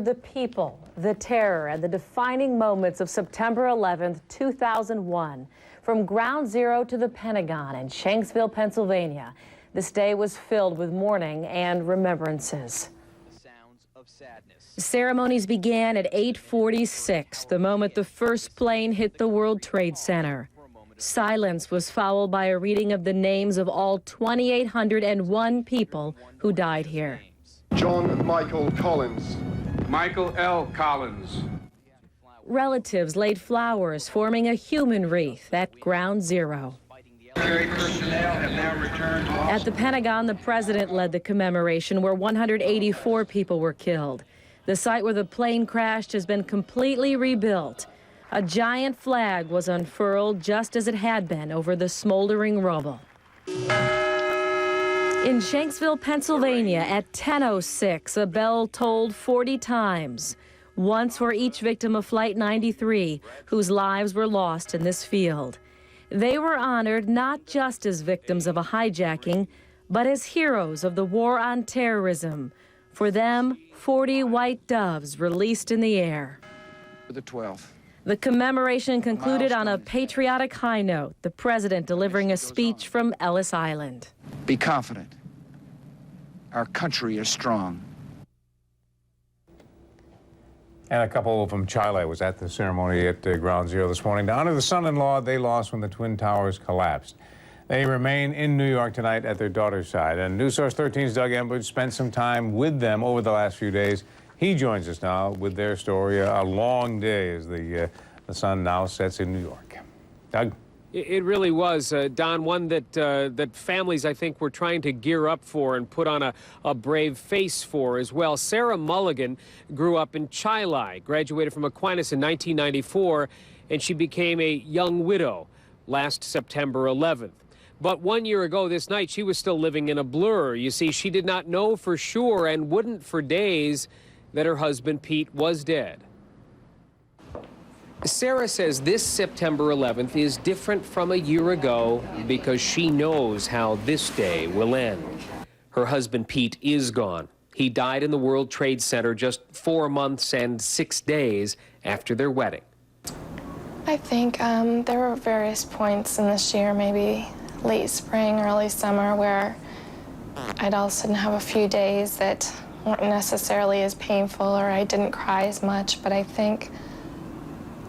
the people, the terror, and the defining moments of September 11th, 2001. From Ground Zero to the Pentagon in Shanksville, Pennsylvania, this day was filled with mourning and remembrances. Ceremonies began at 8:46, the moment the first plane hit the World Trade Center. Silence was followed by a reading of the names of all 2,801 people who died here. John Michael Collins. Michael L. Collins. Relatives laid flowers, forming a human wreath at Ground Zero. Personnel have now returned to At the Pentagon, the president led the commemoration where 184 people were killed. The site where the plane crashed has been completely rebuilt. A giant flag was unfurled just as it had been over the smoldering rubble. In Shanksville, Pennsylvania, at 10:06, a bell tolled 40 times, once for each victim of Flight 93, whose lives were lost in this field. They were honored not just as victims of a hijacking, but as heroes of the war on terrorism. For them, 40 white doves released in the air. the 12th. The commemoration concluded on a patriotic high note, the president delivering a speech from Ellis Island. Be confident. Our country is strong. And a couple from Chile was at the ceremony at Ground Zero this morning to honor the son-in-law they lost when the Twin Towers collapsed. They remain in New York tonight at their daughter's side. And News Source 13's Doug Embridge spent some time with them over the last few days. He joins us now with their story, a long day as the sun now sets in New York. Doug? It really was, Don, one that families, I think, were trying to gear up for and put on a brave face for as well. Sarah Mulligan grew up in Chilai, graduated from Aquinas in 1994, and she became a young widow last September 11th. But 1 year ago this night, she was still living in a blur. You see, she did not know for sure and wouldn't for days that her husband, Pete, was dead. Sarah says this September 11th is different from a year ago because she knows how this day will end. Her husband, Pete, is gone. He died in the World Trade Center just 4 months and 6 days after their wedding. I think there were various points in this year, maybe late spring, early summer, where I'd all of a sudden have a few days that weren't necessarily as painful or I didn't cry as much, but I think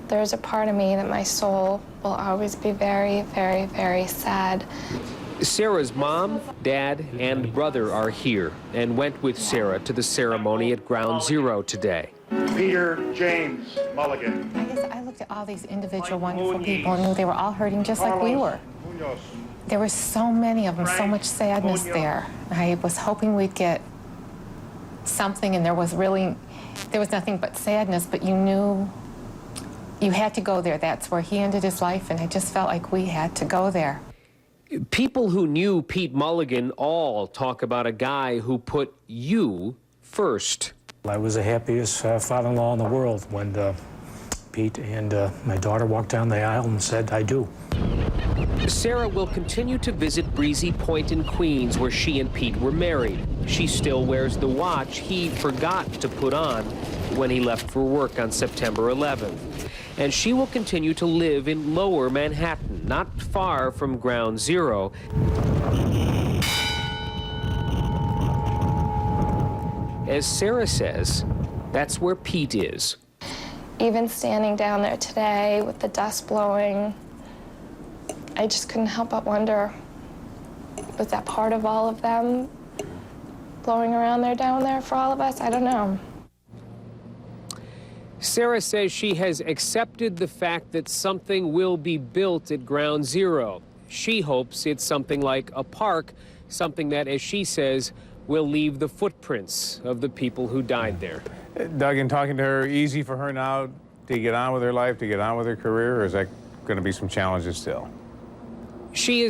there's a part of me that my soul will always be very, very, very sad. Sarah's mom, dad, and brother are here and went with Sarah to the ceremony at Ground Zero today. Peter James Mulligan. I guess I looked at all these individual wonderful people and knew they were all hurting just like we were. There were so many of them, so much sadness there. I was hoping we'd get something, and there was nothing but sadness, but you knew you had to go there. That's where he ended his life, and I just felt like we had to go there. People who knew Pete Mulligan all talk about a guy who put you first. I was the happiest father-in-law in the world when Pete and my daughter walked down the aisle and said, "I do." Sarah will continue to visit Breezy Point in Queens, where she and Pete were married. She still wears the watch he forgot to put on when he left for work on September 11th. And she will continue to live in Lower Manhattan, not far from Ground Zero. As Sarah says, that's where Pete is. Even standing down there today with the dust blowing, I just couldn't help but wonder, was that part of all of them blowing around there down there for all of us? I don't know. Sarah says she has accepted the fact that something will be built at Ground Zero. She hopes it's something like a park, something that, as she says, will leave the footprints of the people who died there. Doug, in talking to her, easy for her now to get on with her life, to get on with her career, or is that going to be some challenges still? She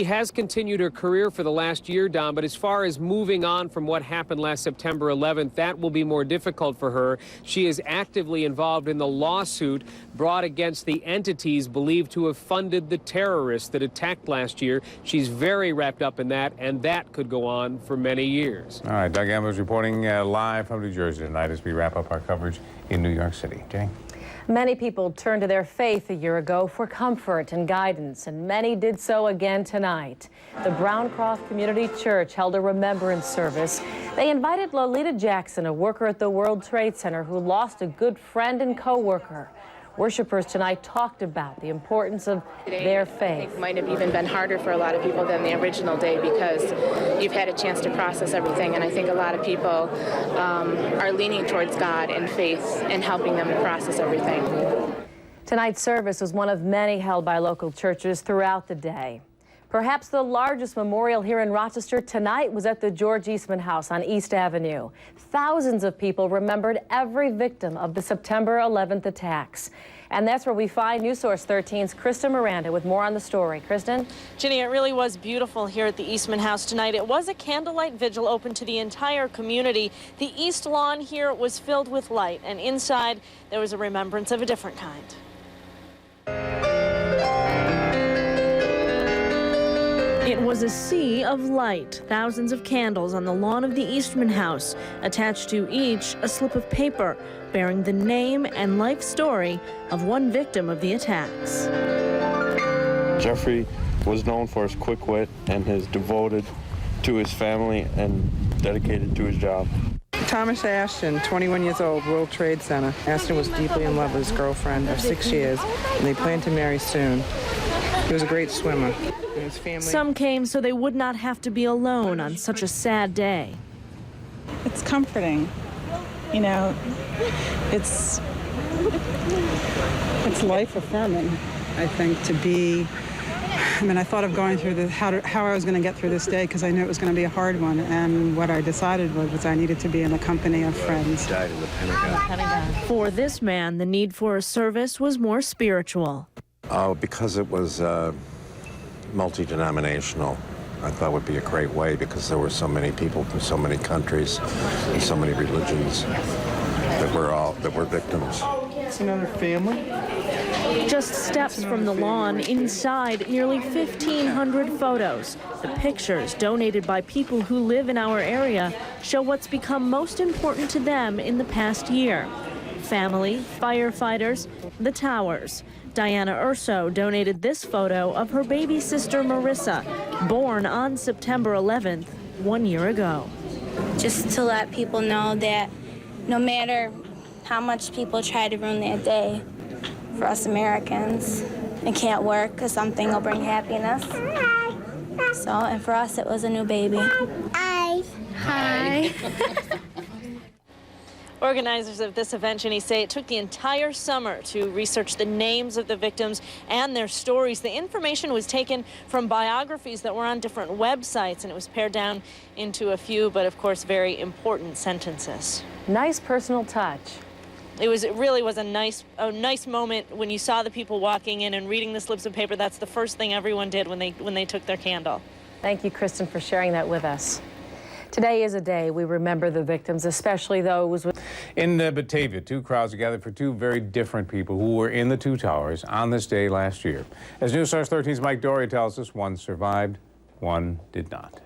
has continued her career for the last year, Don, but as far as moving on from what happened last September 11th, that will be more difficult for her. She is actively involved in the lawsuit brought against the entities believed to have funded the terrorists that attacked last year. She's very wrapped up in that, and that could go on for many years. All right, Doug Amber's reporting live from New Jersey tonight as we wrap up our coverage in New York City. Jay? Many people turned to their faith a year ago for comfort and guidance, and many did so again tonight. The Browncroft Community Church held a remembrance service. They invited Lolita Jackson, a worker at the World Trade Center who lost a good friend and co-worker. Worshippers tonight talked about the importance of their faith. I think might have even been harder for a lot of people than the original day because you've had a chance to process everything, and I think a lot of people are leaning towards God and faith and helping them to process everything. Tonight's service was one of many held by local churches throughout the day. Perhaps the largest memorial here in Rochester tonight was at the George Eastman House on East Avenue. Thousands of people remembered every victim of the September 11th attacks. And that's where we find News Source 13's Kristen Miranda with more on the story. Kristen? Ginny, it really was beautiful here at the Eastman House tonight. It was a candlelight vigil open to the entire community. The east lawn here was filled with light, and inside there was a remembrance of a different kind. It was a sea of light, thousands of candles on the lawn of the Eastman House, attached to each a slip of paper bearing the name and life story of one victim of the attacks. Jeffrey was known for his quick wit and his devoted to his family and dedicated to his job. Thomas Ashton, 21 years old, World Trade Center. Ashton was deeply in love with his girlfriend of 6 years, and they planned to marry soon. He was a great swimmer. And his family... Some came so they would not have to be alone on such a sad day. It's comforting. You know, it's life affirming, I think, to be I mean, I thought of going through how I was going to get through this day because I knew it was going to be a hard one. And what I decided was I needed to be in the company of friends. Died in the Pentagon. For this man, the need for a service was more spiritual. Because it was multi-denominational. I thought would be a great way because there were so many people from so many countries and so many religions that were victims. It's another family. Just steps from the lawn, inside nearly 1,500 photos. The pictures donated by people who live in our area show what's become most important to them in the past year. Family, firefighters, the towers. Diana Urso donated this photo of her baby sister Marissa, born on September 11th, 1 year ago. Just to let people know that no matter how much people try to ruin that day, for us Americans, it can't work because something will bring happiness. So, and for us, it was a new baby. Hi. Hi. Organizers of this event, Jenny, say it took the entire summer to research the names of the victims and their stories. The information was taken from biographies that were on different websites, and it was pared down into a few, but of course, very important sentences. Nice personal touch. It really was a nice moment when you saw the people walking in and reading the slips of paper. That's the first thing everyone did when they took their candle. Thank you, Kristen, for sharing that with us. Today is a day we remember the victims, especially those with... In Batavia, two crowds gathered for two very different people who were in the two towers on this day last year. As News Source 13's Mike Doria tells us, one survived, one did not.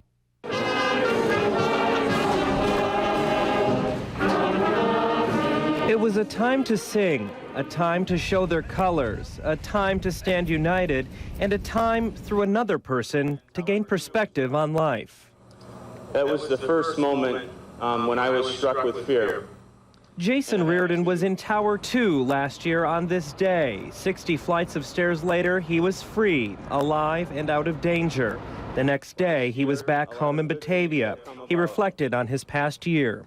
It was a time to sing, a time to show their colors, a time to stand united, and a time through another person to gain perspective on life. That was the first moment when I was struck with fear. Jason Reardon was in Tower 2 last year on this day. 60 flights of stairs later, he was free, alive, and out of danger. The next day, he was back home in Batavia. He reflected on his past year.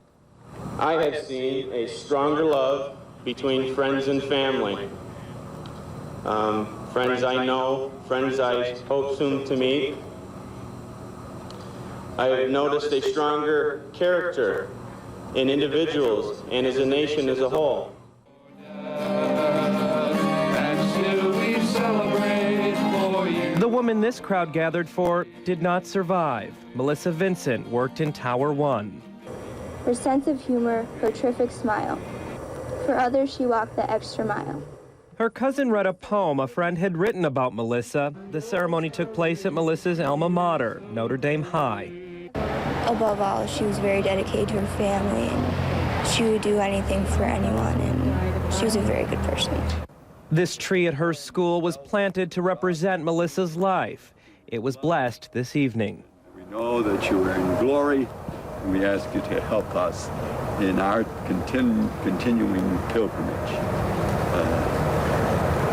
I have seen a stronger love between friends and family. Friends I know, friends I hope soon to meet. I have noticed a stronger character in individuals and as a nation as a whole. The woman this crowd gathered for did not survive. Melissa Vincent worked in Tower 1. Her sense of humor, her terrific smile. For others, she walked the extra mile. Her cousin read a poem a friend had written about Melissa. The ceremony took place at Melissa's alma mater, Notre Dame High. Above all, she was very dedicated to her family, and she would do anything for anyone, and she was a very good person. This tree at her school was planted to represent Melissa's life. It was blessed this evening. We know that you are in glory, and we ask you to help us in our continuing pilgrimage.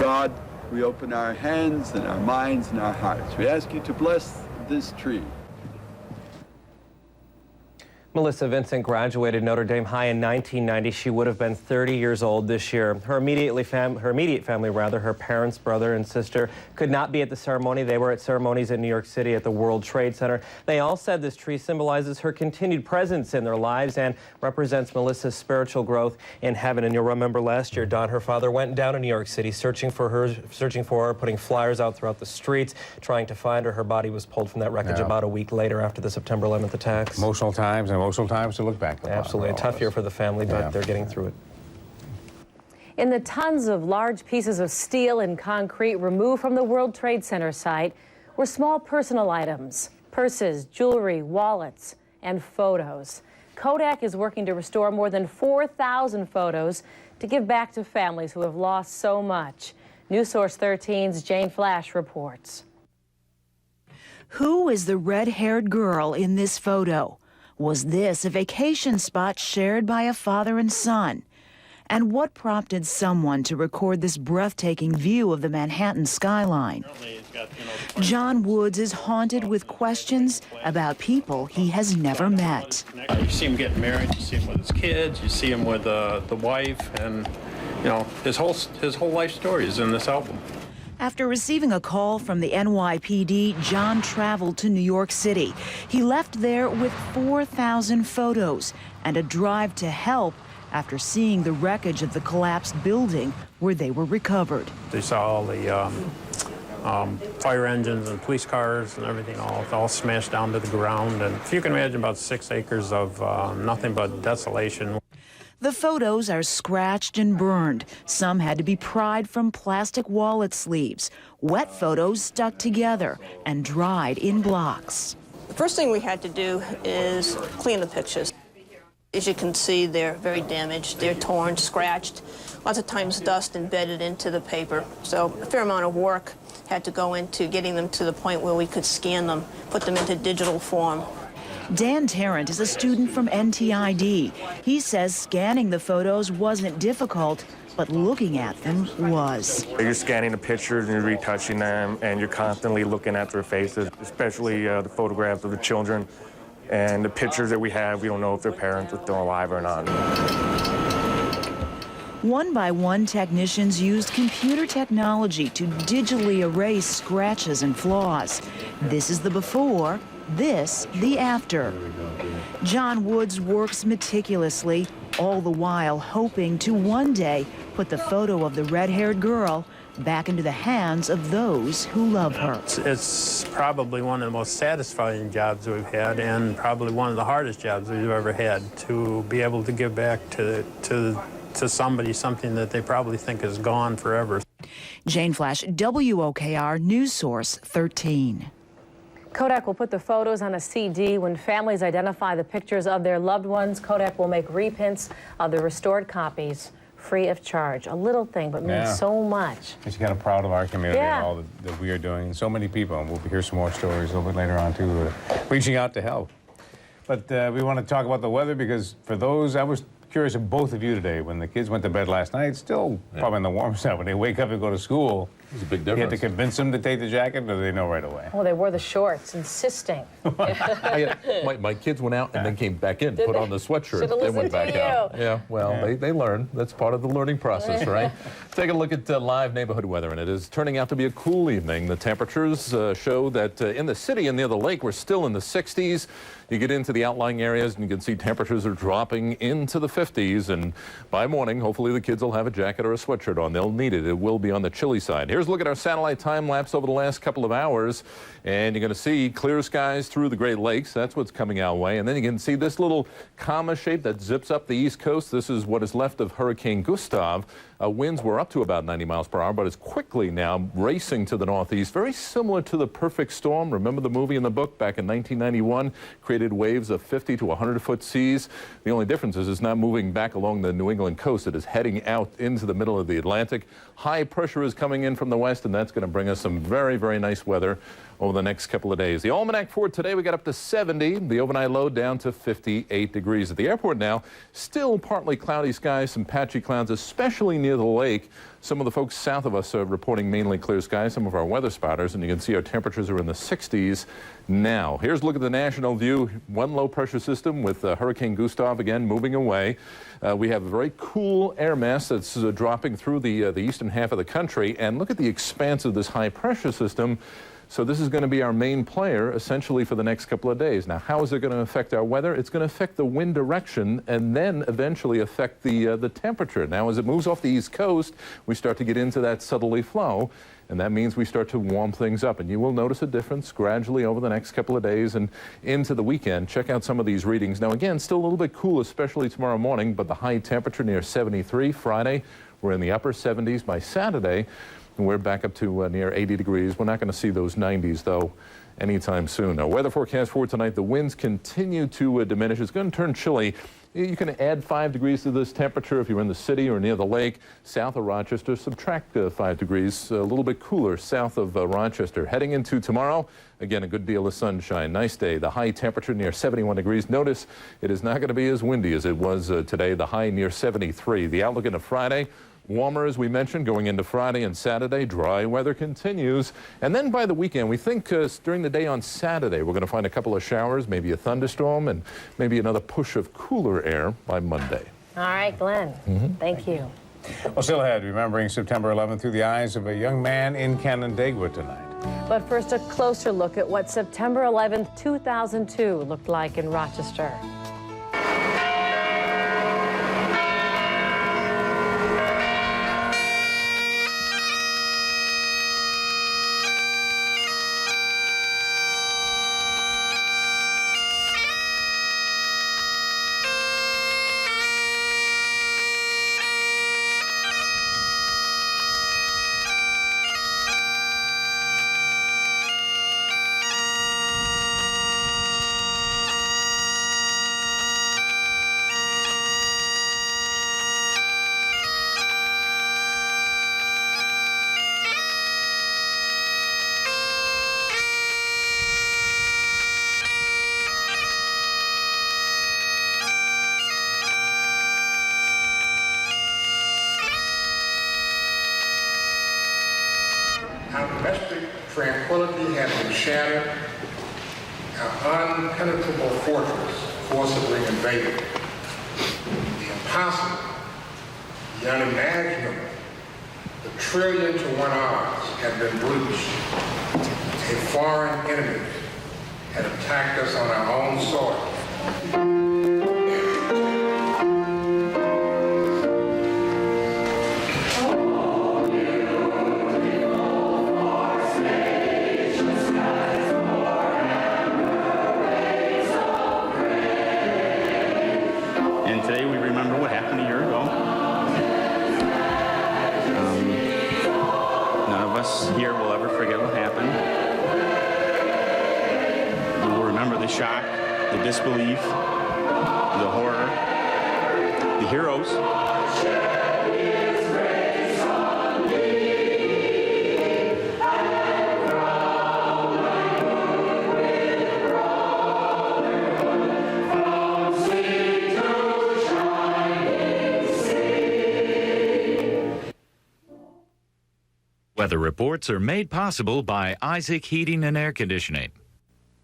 God, we open our hands and our minds and our hearts. We ask you to bless this tree. Melissa Vincent graduated Notre Dame High in 1990. She would have been 30 years old this year. Her immediate family, her parents, brother, and sister, could not be at the ceremony. They were at ceremonies in New York City at the World Trade Center. They all said this tree symbolizes her continued presence in their lives and represents Melissa's spiritual growth in heaven. And you'll remember last year, Don, her father, went down to New York City searching for her, putting flyers out throughout the streets, trying to find her. Her body was pulled from that wreckage about a week later after the September 11th attacks. Emotional times to look back on. Absolutely. A tough year for the family, but they're getting through it. In the tons of large pieces of steel and concrete removed from the World Trade Center site were small personal items, purses, jewelry, wallets, and photos. Kodak is working to restore more than 4,000 photos to give back to families who have lost so much. News Source 13's Jane Flash reports. Who is the red-haired girl in this photo? Was this a vacation spot shared by a father and son? And what prompted someone to record this breathtaking view of the Manhattan skyline? John Woods is haunted with questions about people he has never met. You see him getting married, you see him with his kids, you see him with the wife, and you know his whole life story is in this album. After receiving a call from the NYPD, John traveled to New York City. He left there with 4,000 photos and a drive to help after seeing the wreckage of the collapsed building where they were recovered. They saw all the fire engines and police cars and everything all smashed down to the ground. And if you can imagine, about 6 acres of nothing but desolation. The photos are scratched and burned. Some had to be pried from plastic wallet sleeves. Wet photos stuck together and dried in blocks. The first thing we had to do is clean the pictures. As you can see, they're very damaged. They're torn, scratched, lots of times dust embedded into the paper. So a fair amount of work had to go into getting them to the point where we could scan them, put them into digital form. Dan Tarrant is a student from NTID. He says scanning the photos wasn't difficult, but looking at them was. You're scanning the pictures and you're retouching them, and you're constantly looking at their faces, especially the photographs of the children. And the pictures that we have, we don't know if their parents are still alive or not. One by one, technicians used computer technology to digitally erase scratches and flaws. This is the before, this the after. John Woods works meticulously, all the while hoping to one day put the photo of the red-haired girl back into the hands of those who love her. It's probably one of the most satisfying jobs we've had, and probably one of the hardest jobs we've ever had, to be able to give back to somebody something that they probably think is gone forever. Jane Flash, WOKR News Source 13. Kodak will put the photos on a CD. When families identify the pictures of their loved ones, Kodak will make reprints of the restored copies free of charge. A little thing, but means so much. Just kind of proud of our community and all that we are doing. So many people, and we'll hear some more stories a little bit later on, too, reaching out to help. But we want to talk about the weather because for those, I was curious of both of you today. When the kids went to bed last night, still probably in the warm side. When they wake up and go to school, there's a big difference. You had to convince them to take the jacket, or do they know right away? Oh, they wore the shorts, insisting. My kids went out and then came back in, put on the sweatshirt, then went back out. Yeah, well, they learn. That's part of the learning process, right? Take a look at live neighborhood weather, and it is turning out to be a cool evening. The temperatures show that in the city and near the lake, we're still in the 60s. You get into the outlying areas, and you can see temperatures are dropping into the 50s. And by morning, hopefully the kids will have a jacket or a sweatshirt on. They'll need it. It will be on the chilly side. Here's a look at our satellite time lapse over the last couple of hours. And you're going to see clear skies through the Great Lakes. That's what's coming our way. And then you can see this little comma shape that zips up the east coast. This is what is left of Hurricane Gustav. Winds were up to about 90 miles per hour, but it's quickly now racing to the northeast. Very similar to the perfect storm. Remember the movie and the book back in 1991? Created waves of 50 to 100-foot seas. The only difference is it's not moving back along the New England coast. It is heading out into the middle of the Atlantic. High pressure is coming in from the west, and that's going to bring us some very, very nice weather over the next couple of days. The almanac for today, we got up to 70. The overnight low down to 58 degrees. At the airport now, still partly cloudy skies, some patchy clouds, especially near the lake. Some of the folks south of us are reporting mainly clear skies, some of our weather spotters, and you can see our temperatures are in the 60s now. Here's a look at the national view. One low pressure system with Hurricane Gustav again moving away. We have a very cool air mass that's dropping through the eastern half of the country. And look at the expanse of this high pressure system. So this is going to be our main player essentially for the next couple of days. Now, how is it going to affect our weather? It's going to affect the wind direction and then eventually affect the temperature. Now, as it moves off the east coast, we start to get into that southerly flow, and that means we start to warm things up. And you will notice a difference gradually over the next couple of days and into the weekend. Check out some of these readings. Now, again, still a little bit cool, especially tomorrow morning, but the high temperature near 73. Friday, we're in the upper 70s. By Saturday, and we're back up to near 80 degrees. We're not going to see those 90s, though, anytime soon. Now, weather forecast for tonight, the winds continue to diminish. It's going to turn chilly. You can add 5 degrees to this temperature if you're in the city or near the lake. South of Rochester, subtract 5 degrees, a little bit cooler south of Rochester. Heading into tomorrow, again, a good deal of sunshine. Nice day. The high temperature near 71 degrees. Notice it is not going to be as windy as it was today. The high near 73. The outlook into Friday, warmer, as we mentioned, going into Friday and Saturday. Dry weather continues. And then by the weekend, we think during the day on Saturday, we're going to find a couple of showers, maybe a thunderstorm, and maybe another push of cooler air by Monday. All right, Glenn. Thank you. Well, still ahead, remembering September 11th through the eyes of a young man in Canandaigua tonight. But first, a closer look at what September 11th, 2002 looked like in Rochester. Our domestic tranquility has been shattered, our unpenetrable fortress forcibly invaded. The impossible, the unimaginable, the 1,000,000-to-1 odds had been breached. A foreign enemy had attacked us on our own soil. Today we remember what happened a year ago. None of us here will ever forget what happened. We will remember the shock, the disbelief, the horror, the heroes. Weather reports are made possible by Isaac Heating and Air Conditioning.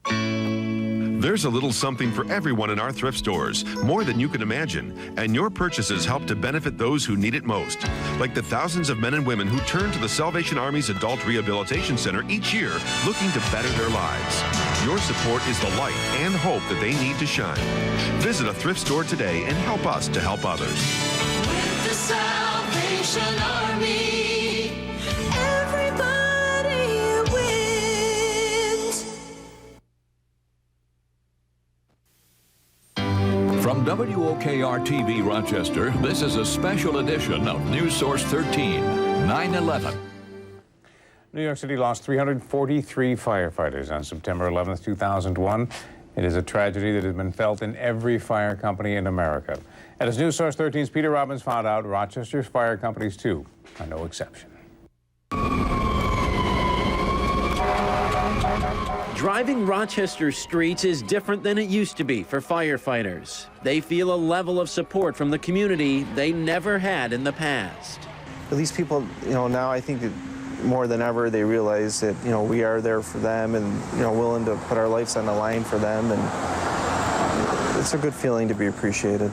There's a little something for everyone in our thrift stores, more than you can imagine, and your purchases help to benefit those who need it most, like the thousands of men and women who turn to the Salvation Army's Adult Rehabilitation Center each year looking to better their lives. Your support is the light and hope that they need to shine. Visit a thrift store today and help us to help others. With the Salvation Army. From WOKR-TV Rochester, this is a special edition of News Source 13, 9/11. New York City lost 343 firefighters on September 11th, 2001. It is a tragedy that has been felt in every fire company in America. And as News Source 13's Peter Robbins found out, Rochester's fire companies, too, are no exception. Driving Rochester streets is different than it used to be for firefighters. They feel a level of support from the community they never had in the past. These people, now I think that more than ever they realize that, we are there for them and, willing to put our lives on the line for them, and it's a good feeling to be appreciated.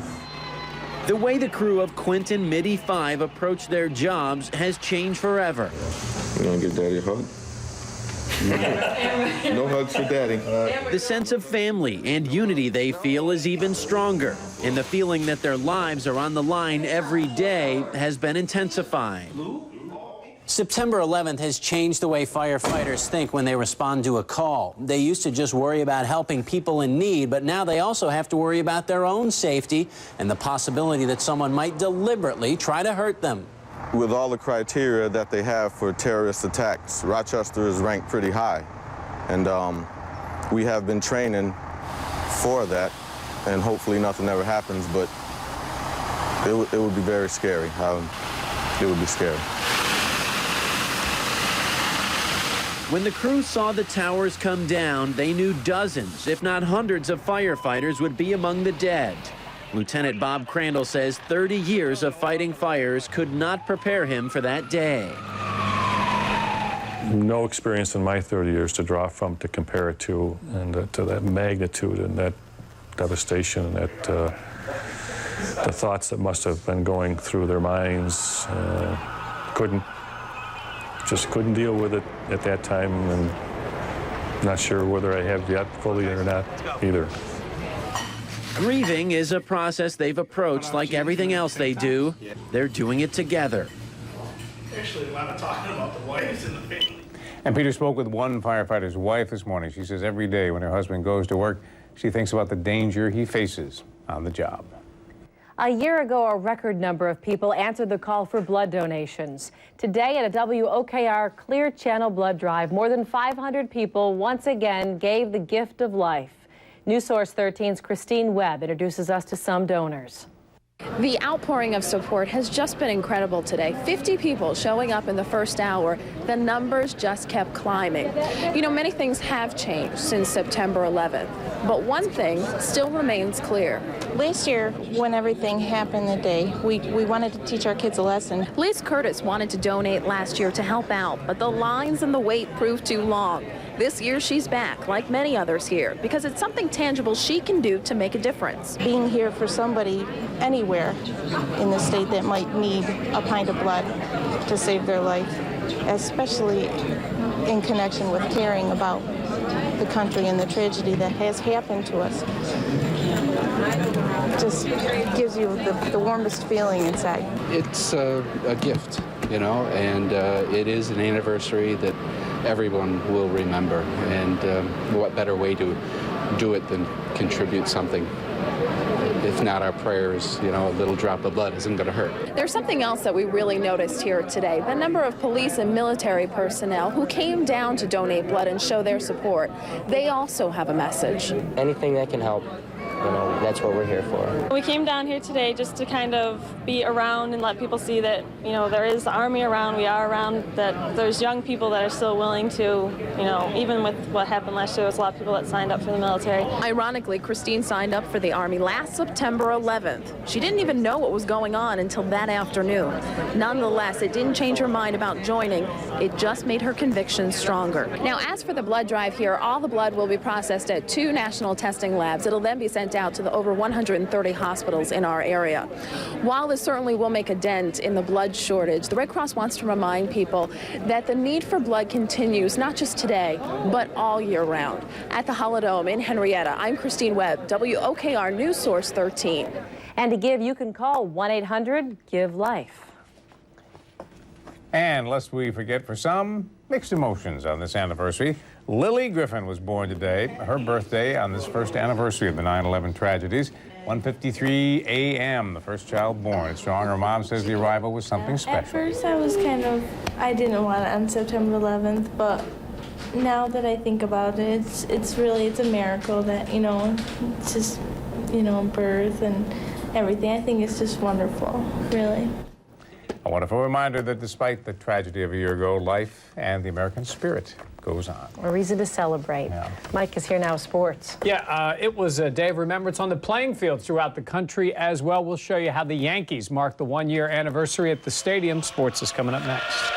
The way the crew of Quinton Midi 5 approach their jobs has changed forever. You want to give Daddy a hug? No hugs for Daddy. The sense of family and unity they feel is even stronger, and the feeling that their lives are on the line every day has been intensified. September 11th has changed the way firefighters think when they respond to a call. They used to just worry about helping people in need, but now they also have to worry about their own safety and the possibility that someone might deliberately try to hurt them. With all the criteria that they have for terrorist attacks, Rochester is ranked pretty high. And we have been training for that, and hopefully nothing ever happens, but it would be very scary. It would be scary. When the crew saw the towers come down, they knew dozens, if not hundreds of firefighters would be among the dead. Lieutenant Bob Crandall says 30 years of fighting fires could not prepare him for that day. No experience in my 30 years to draw from to compare it to, and to that magnitude and that devastation and that the thoughts that must have been going through their minds. Just couldn't deal with it at that time, and not sure whether I have yet fully or not either. Grieving is a process they've approached like everything else they do. They're doing it together. Actually, a lot of talking about the wives in the family. And Peter spoke with one firefighter's wife this morning. She says every day when her husband goes to work, she thinks about the danger he faces on the job. A year ago, a record number of people answered the call for blood donations. Today, at a WOKR Clear Channel blood drive, more than 500 people once again gave the gift of life. News Source 13's Christine Webb introduces us to some donors. The outpouring of support has just been incredible today. 50 people showing up in the first hour. The numbers just kept climbing. You know, many things have changed since September 11th, but one thing still remains clear. Last year, when everything happened the day, we wanted to teach our kids a lesson. Liz Curtis wanted to donate last year to help out, but the lines and the wait proved too long. This year, she's back, like many others here, because it's something tangible she can do to make a difference. Being here for somebody anywhere in the state that might need a pint of blood to save their life, especially in connection with caring about the country and the tragedy that has happened to us, just gives you the warmest feeling inside. It's a gift, you know, and it is an anniversary that everyone will remember, and what better way to do it than contribute something? If not our prayers, you know, a little drop of blood isn't going to hurt. There's something else that we really noticed here today. The number of police and military personnel who came down to donate blood and show their support. They also have a message. Anything that can help. You know, that's what we're here for. We came down here today just to kind of be around and let people see that, you know, there is the Army around, we are around, that there's young people that are still willing to, you know, even with what happened last year, there was a lot of people that signed up for the military. Ironically, Christine signed up for the Army last September 11th. She didn't even know what was going on until that afternoon. Nonetheless, it didn't change her mind about joining. It just made her conviction stronger. Now, as for the blood drive here, all the blood will be processed at 2 national testing labs. It'll then be sent out to the over 130 hospitals in our area. While this certainly will make a dent in the blood shortage, the Red Cross wants to remind people that the need for blood continues not just today, but all year round. At the Holodome in Henrietta, I'm Christine Webb, WOKR News Source 13. And to give, you can call 1-800-GIVE-LIFE. And lest we forget, for some, mixed emotions on this anniversary. Lily Griffin was born today, her birthday on this first anniversary of the 9/11 tragedies. 1:53 a.m., the first child born. Strong, her mom says the arrival was something special. At first I didn't want it on September 11th, but now that I think about it, it's a miracle that, you know, it's just, you know, birth and everything. I think it's just wonderful, really. A wonderful reminder that despite the tragedy of a year ago, life and the American spirit goes on. A reason to celebrate. Yeah. Mike is here now, sports. Yeah, it was a day of remembrance on the playing fields throughout the country as well. We'll show you how the Yankees marked the one-year anniversary at the stadium. Sports is coming up next.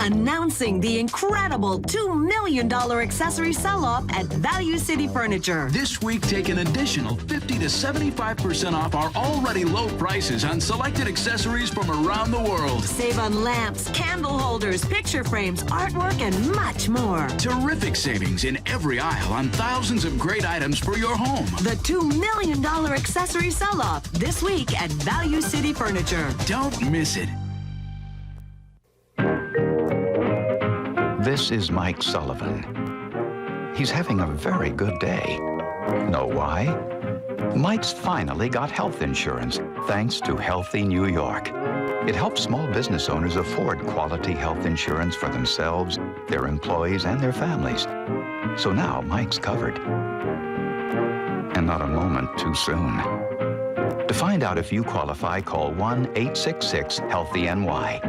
Announcing the incredible $2 million accessory sell-off at Value City Furniture. This week, take an additional 50 to 75% off our already low prices on selected accessories from around the world. Save on lamps, candle holders, picture frames, artwork, and much more. Terrific savings in every aisle on thousands of great items for your home. The $2 million accessory sell-off this week at Value City Furniture. Don't miss it. This is Mike Sullivan. He's having a very good day. Know why? Mike's finally got health insurance, thanks to Healthy New York. It helps small business owners afford quality health insurance for themselves, their employees, and their families. So now Mike's covered. And not a moment too soon. To find out if you qualify, call 1-866-HEALTHY-NY.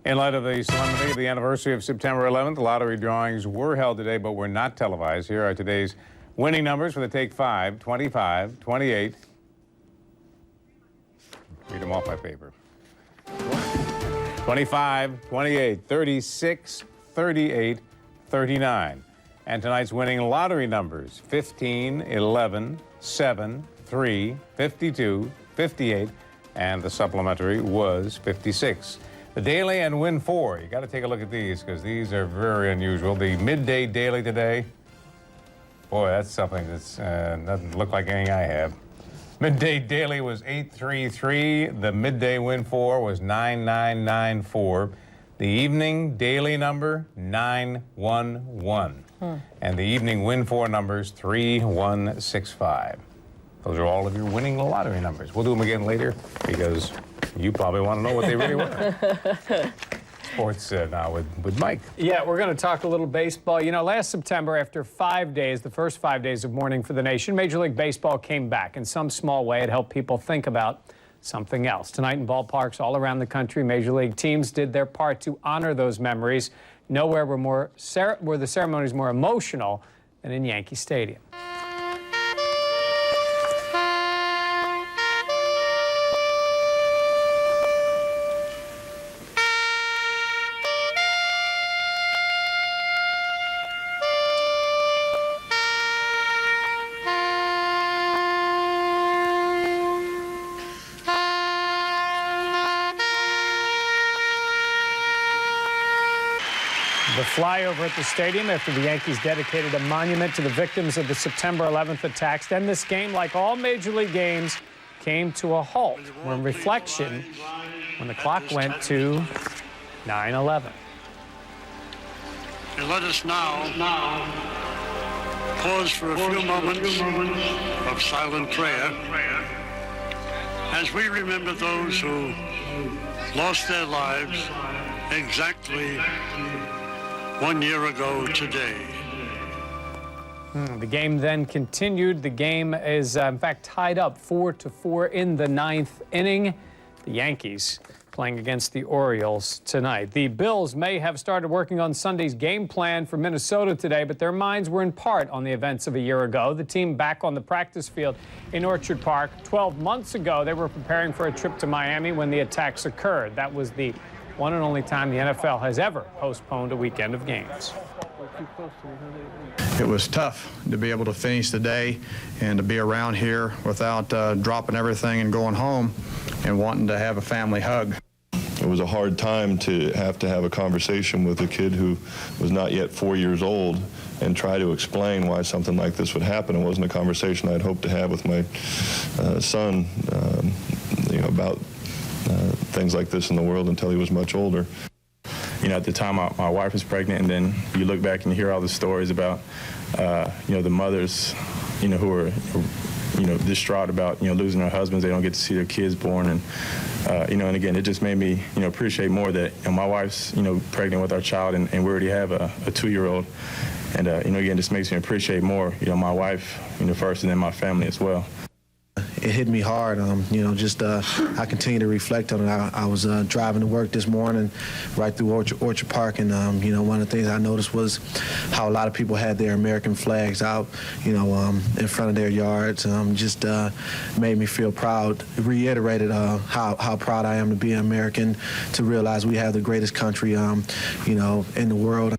In light of the solemnity of the anniversary of September 11th, lottery drawings were held today, but were not televised. Here are today's Winning numbers for the Take 5, 25, 28. Read them off my paper. 25, 28, 36, 38, 39. And tonight's winning lottery numbers, 15, 11, 7, 3, 52, 58, and the supplementary was 56. The daily and win 4. You got to take a look at these because these are very unusual. The midday daily today. Boy, that's something that's doesn't look like anything I have. Midday daily was 833. The midday win 4 was 9994. The evening daily number 911. And the evening win 4 numbers 3165. Those are all of your winning lottery numbers. We'll do them again later because you probably want to know what they really were. Sports now with Mike. Yeah, we're going to talk a little baseball. You know, last September, after 5 days, the first 5 days of mourning for the nation, Major League Baseball came back. In some small way, it helped people think about something else. Tonight in ballparks all around the country, Major League teams did their part to honor those memories. Nowhere were the ceremonies more emotional than in Yankee Stadium. The flyover at the stadium after the Yankees dedicated a monument to the victims of the September 11th attacks. Then this game, like all Major League games, came to a halt. We're in reflection when the clock went to 9/11. And let us now pause for a few moments of silent prayer as we remember those who lost their lives exactly 1 year ago today. The game then continued. The game is, in fact, tied up 4-4 in the 9th inning. The Yankees playing against the Orioles tonight. The Bills may have started working on Sunday's game plan for Minnesota today, but their minds were in part on the events of a year ago. The team back on the practice field in Orchard Park. 12 months ago, they were preparing for a trip to Miami when the attacks occurred. That was the one and only time the NFL has ever postponed a weekend of games. It was tough to be able to finish the day and to be around here without dropping everything and going home and wanting to have a family hug. It was a hard time to have a conversation with a kid who was not yet 4 years old and try to explain why something like this would happen. It wasn't a conversation I'd hoped to have with my son, about things like this in the world until he was much older. You know, at the time my wife was pregnant, and then you look back and you hear all the stories about, the mothers, who are, distraught about, losing their husbands. They don't get to see their kids born. And, and again, it just made me, appreciate more that my wife's, pregnant with our child, and we already have a 2-year-old. And, again, just makes me appreciate more, my wife, first, and then my family as well. It hit me hard. I continue to reflect on it. I was driving to work this morning right through Orchard Park, and, one of the things I noticed was how a lot of people had their American flags out, in front of their yards. Made me feel proud, reiterated how proud I am to be an American, to realize we have the greatest country, in the world.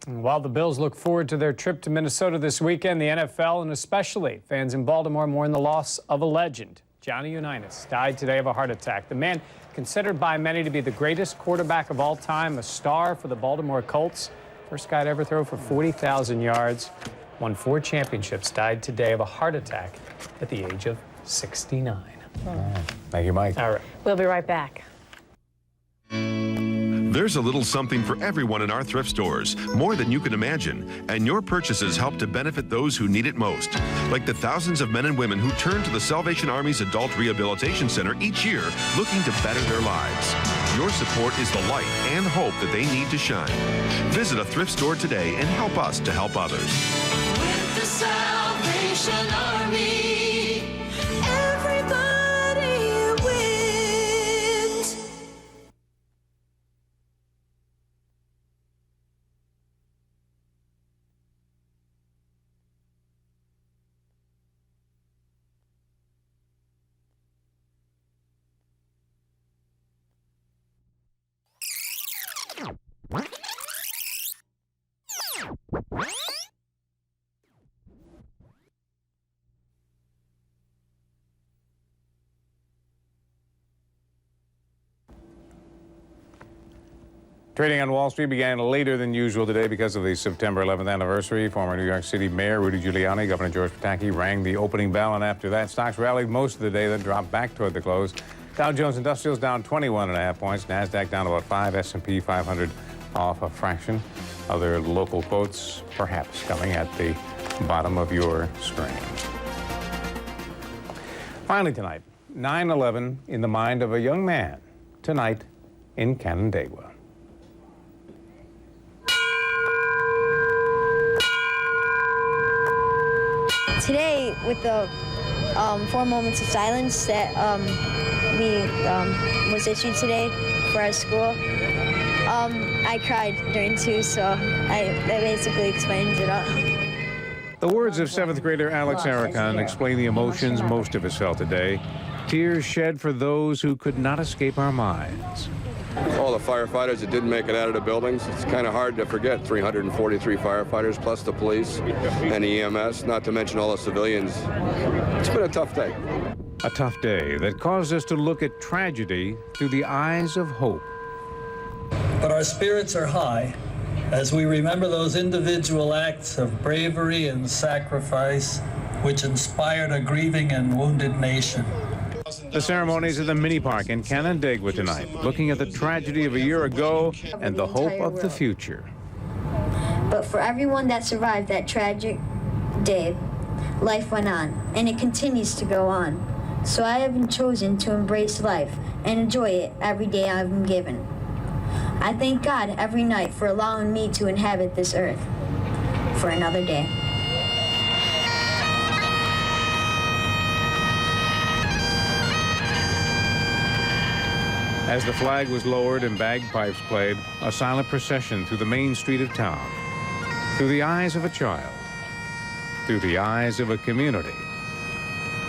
While the Bills look forward to their trip to Minnesota this weekend, the NFL and especially fans in Baltimore mourn the loss of a legend. Johnny Unitas died today of a heart attack. The man, considered by many to be the greatest quarterback of all time, a star for the Baltimore Colts, first guy to ever throw for 40,000 yards, won 4 championships, died today of a heart attack at the age of 69. Thank you, Mike. All right. We'll be right back. There's a little something for everyone in our thrift stores, more than you can imagine, and your purchases help to benefit those who need it most, like the thousands of men and women who turn to the Salvation Army's Adult Rehabilitation Center each year looking to better their lives. Your support is the light and hope that they need to shine. Visit a thrift store today and help us to help others. With the Salvation Army, everybody wins. Trading on Wall Street began later than usual today because of the September 11th anniversary. Former New York City Mayor Rudy Giuliani, Governor George Pataki rang the opening bell, and after that, stocks rallied most of the day, then dropped back toward the close. Dow Jones Industrials down 21.5 points. NASDAQ down about 5. S&P 500 off a fraction. Other local quotes perhaps coming at the bottom of your screen. Finally tonight, 9/11 in the mind of a young man. Tonight in Canandaigua. Today, with the 4 moments of silence that was issued today for our school, I cried during 2, so that basically explains it all. The words of 7th grader Alex Arakan explain the emotions most of us felt today. Tears shed for those who could not escape our minds. All the firefighters that didn't make it out of the buildings, it's kind of hard to forget 343 firefighters plus the police and the EMS, not to mention all the civilians. It's been a tough day. A tough day that caused us to look at tragedy through the eyes of hope. But our spirits are high as we remember those individual acts of bravery and sacrifice which inspired a grieving and wounded nation. The ceremonies at the mini park in Canandaigua tonight, looking at the tragedy of a year ago and the hope of the future. But for everyone that survived that tragic day, life went on, and it continues to go on. So I have chosen to embrace life and enjoy it every day I've been given. I thank God every night for allowing me to inhabit this earth for another day. As the flag was lowered and bagpipes played, a silent procession through the main street of town. Through the eyes of a child, through the eyes of a community,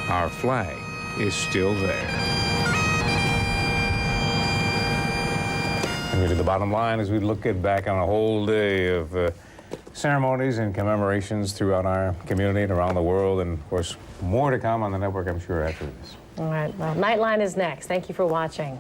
our flag is still there. And really the bottom line as we look back on a whole day of ceremonies and commemorations throughout our community and around the world, and of course more to come on the network, I'm sure, after this. All right, well, Nightline is next. Thank you for watching.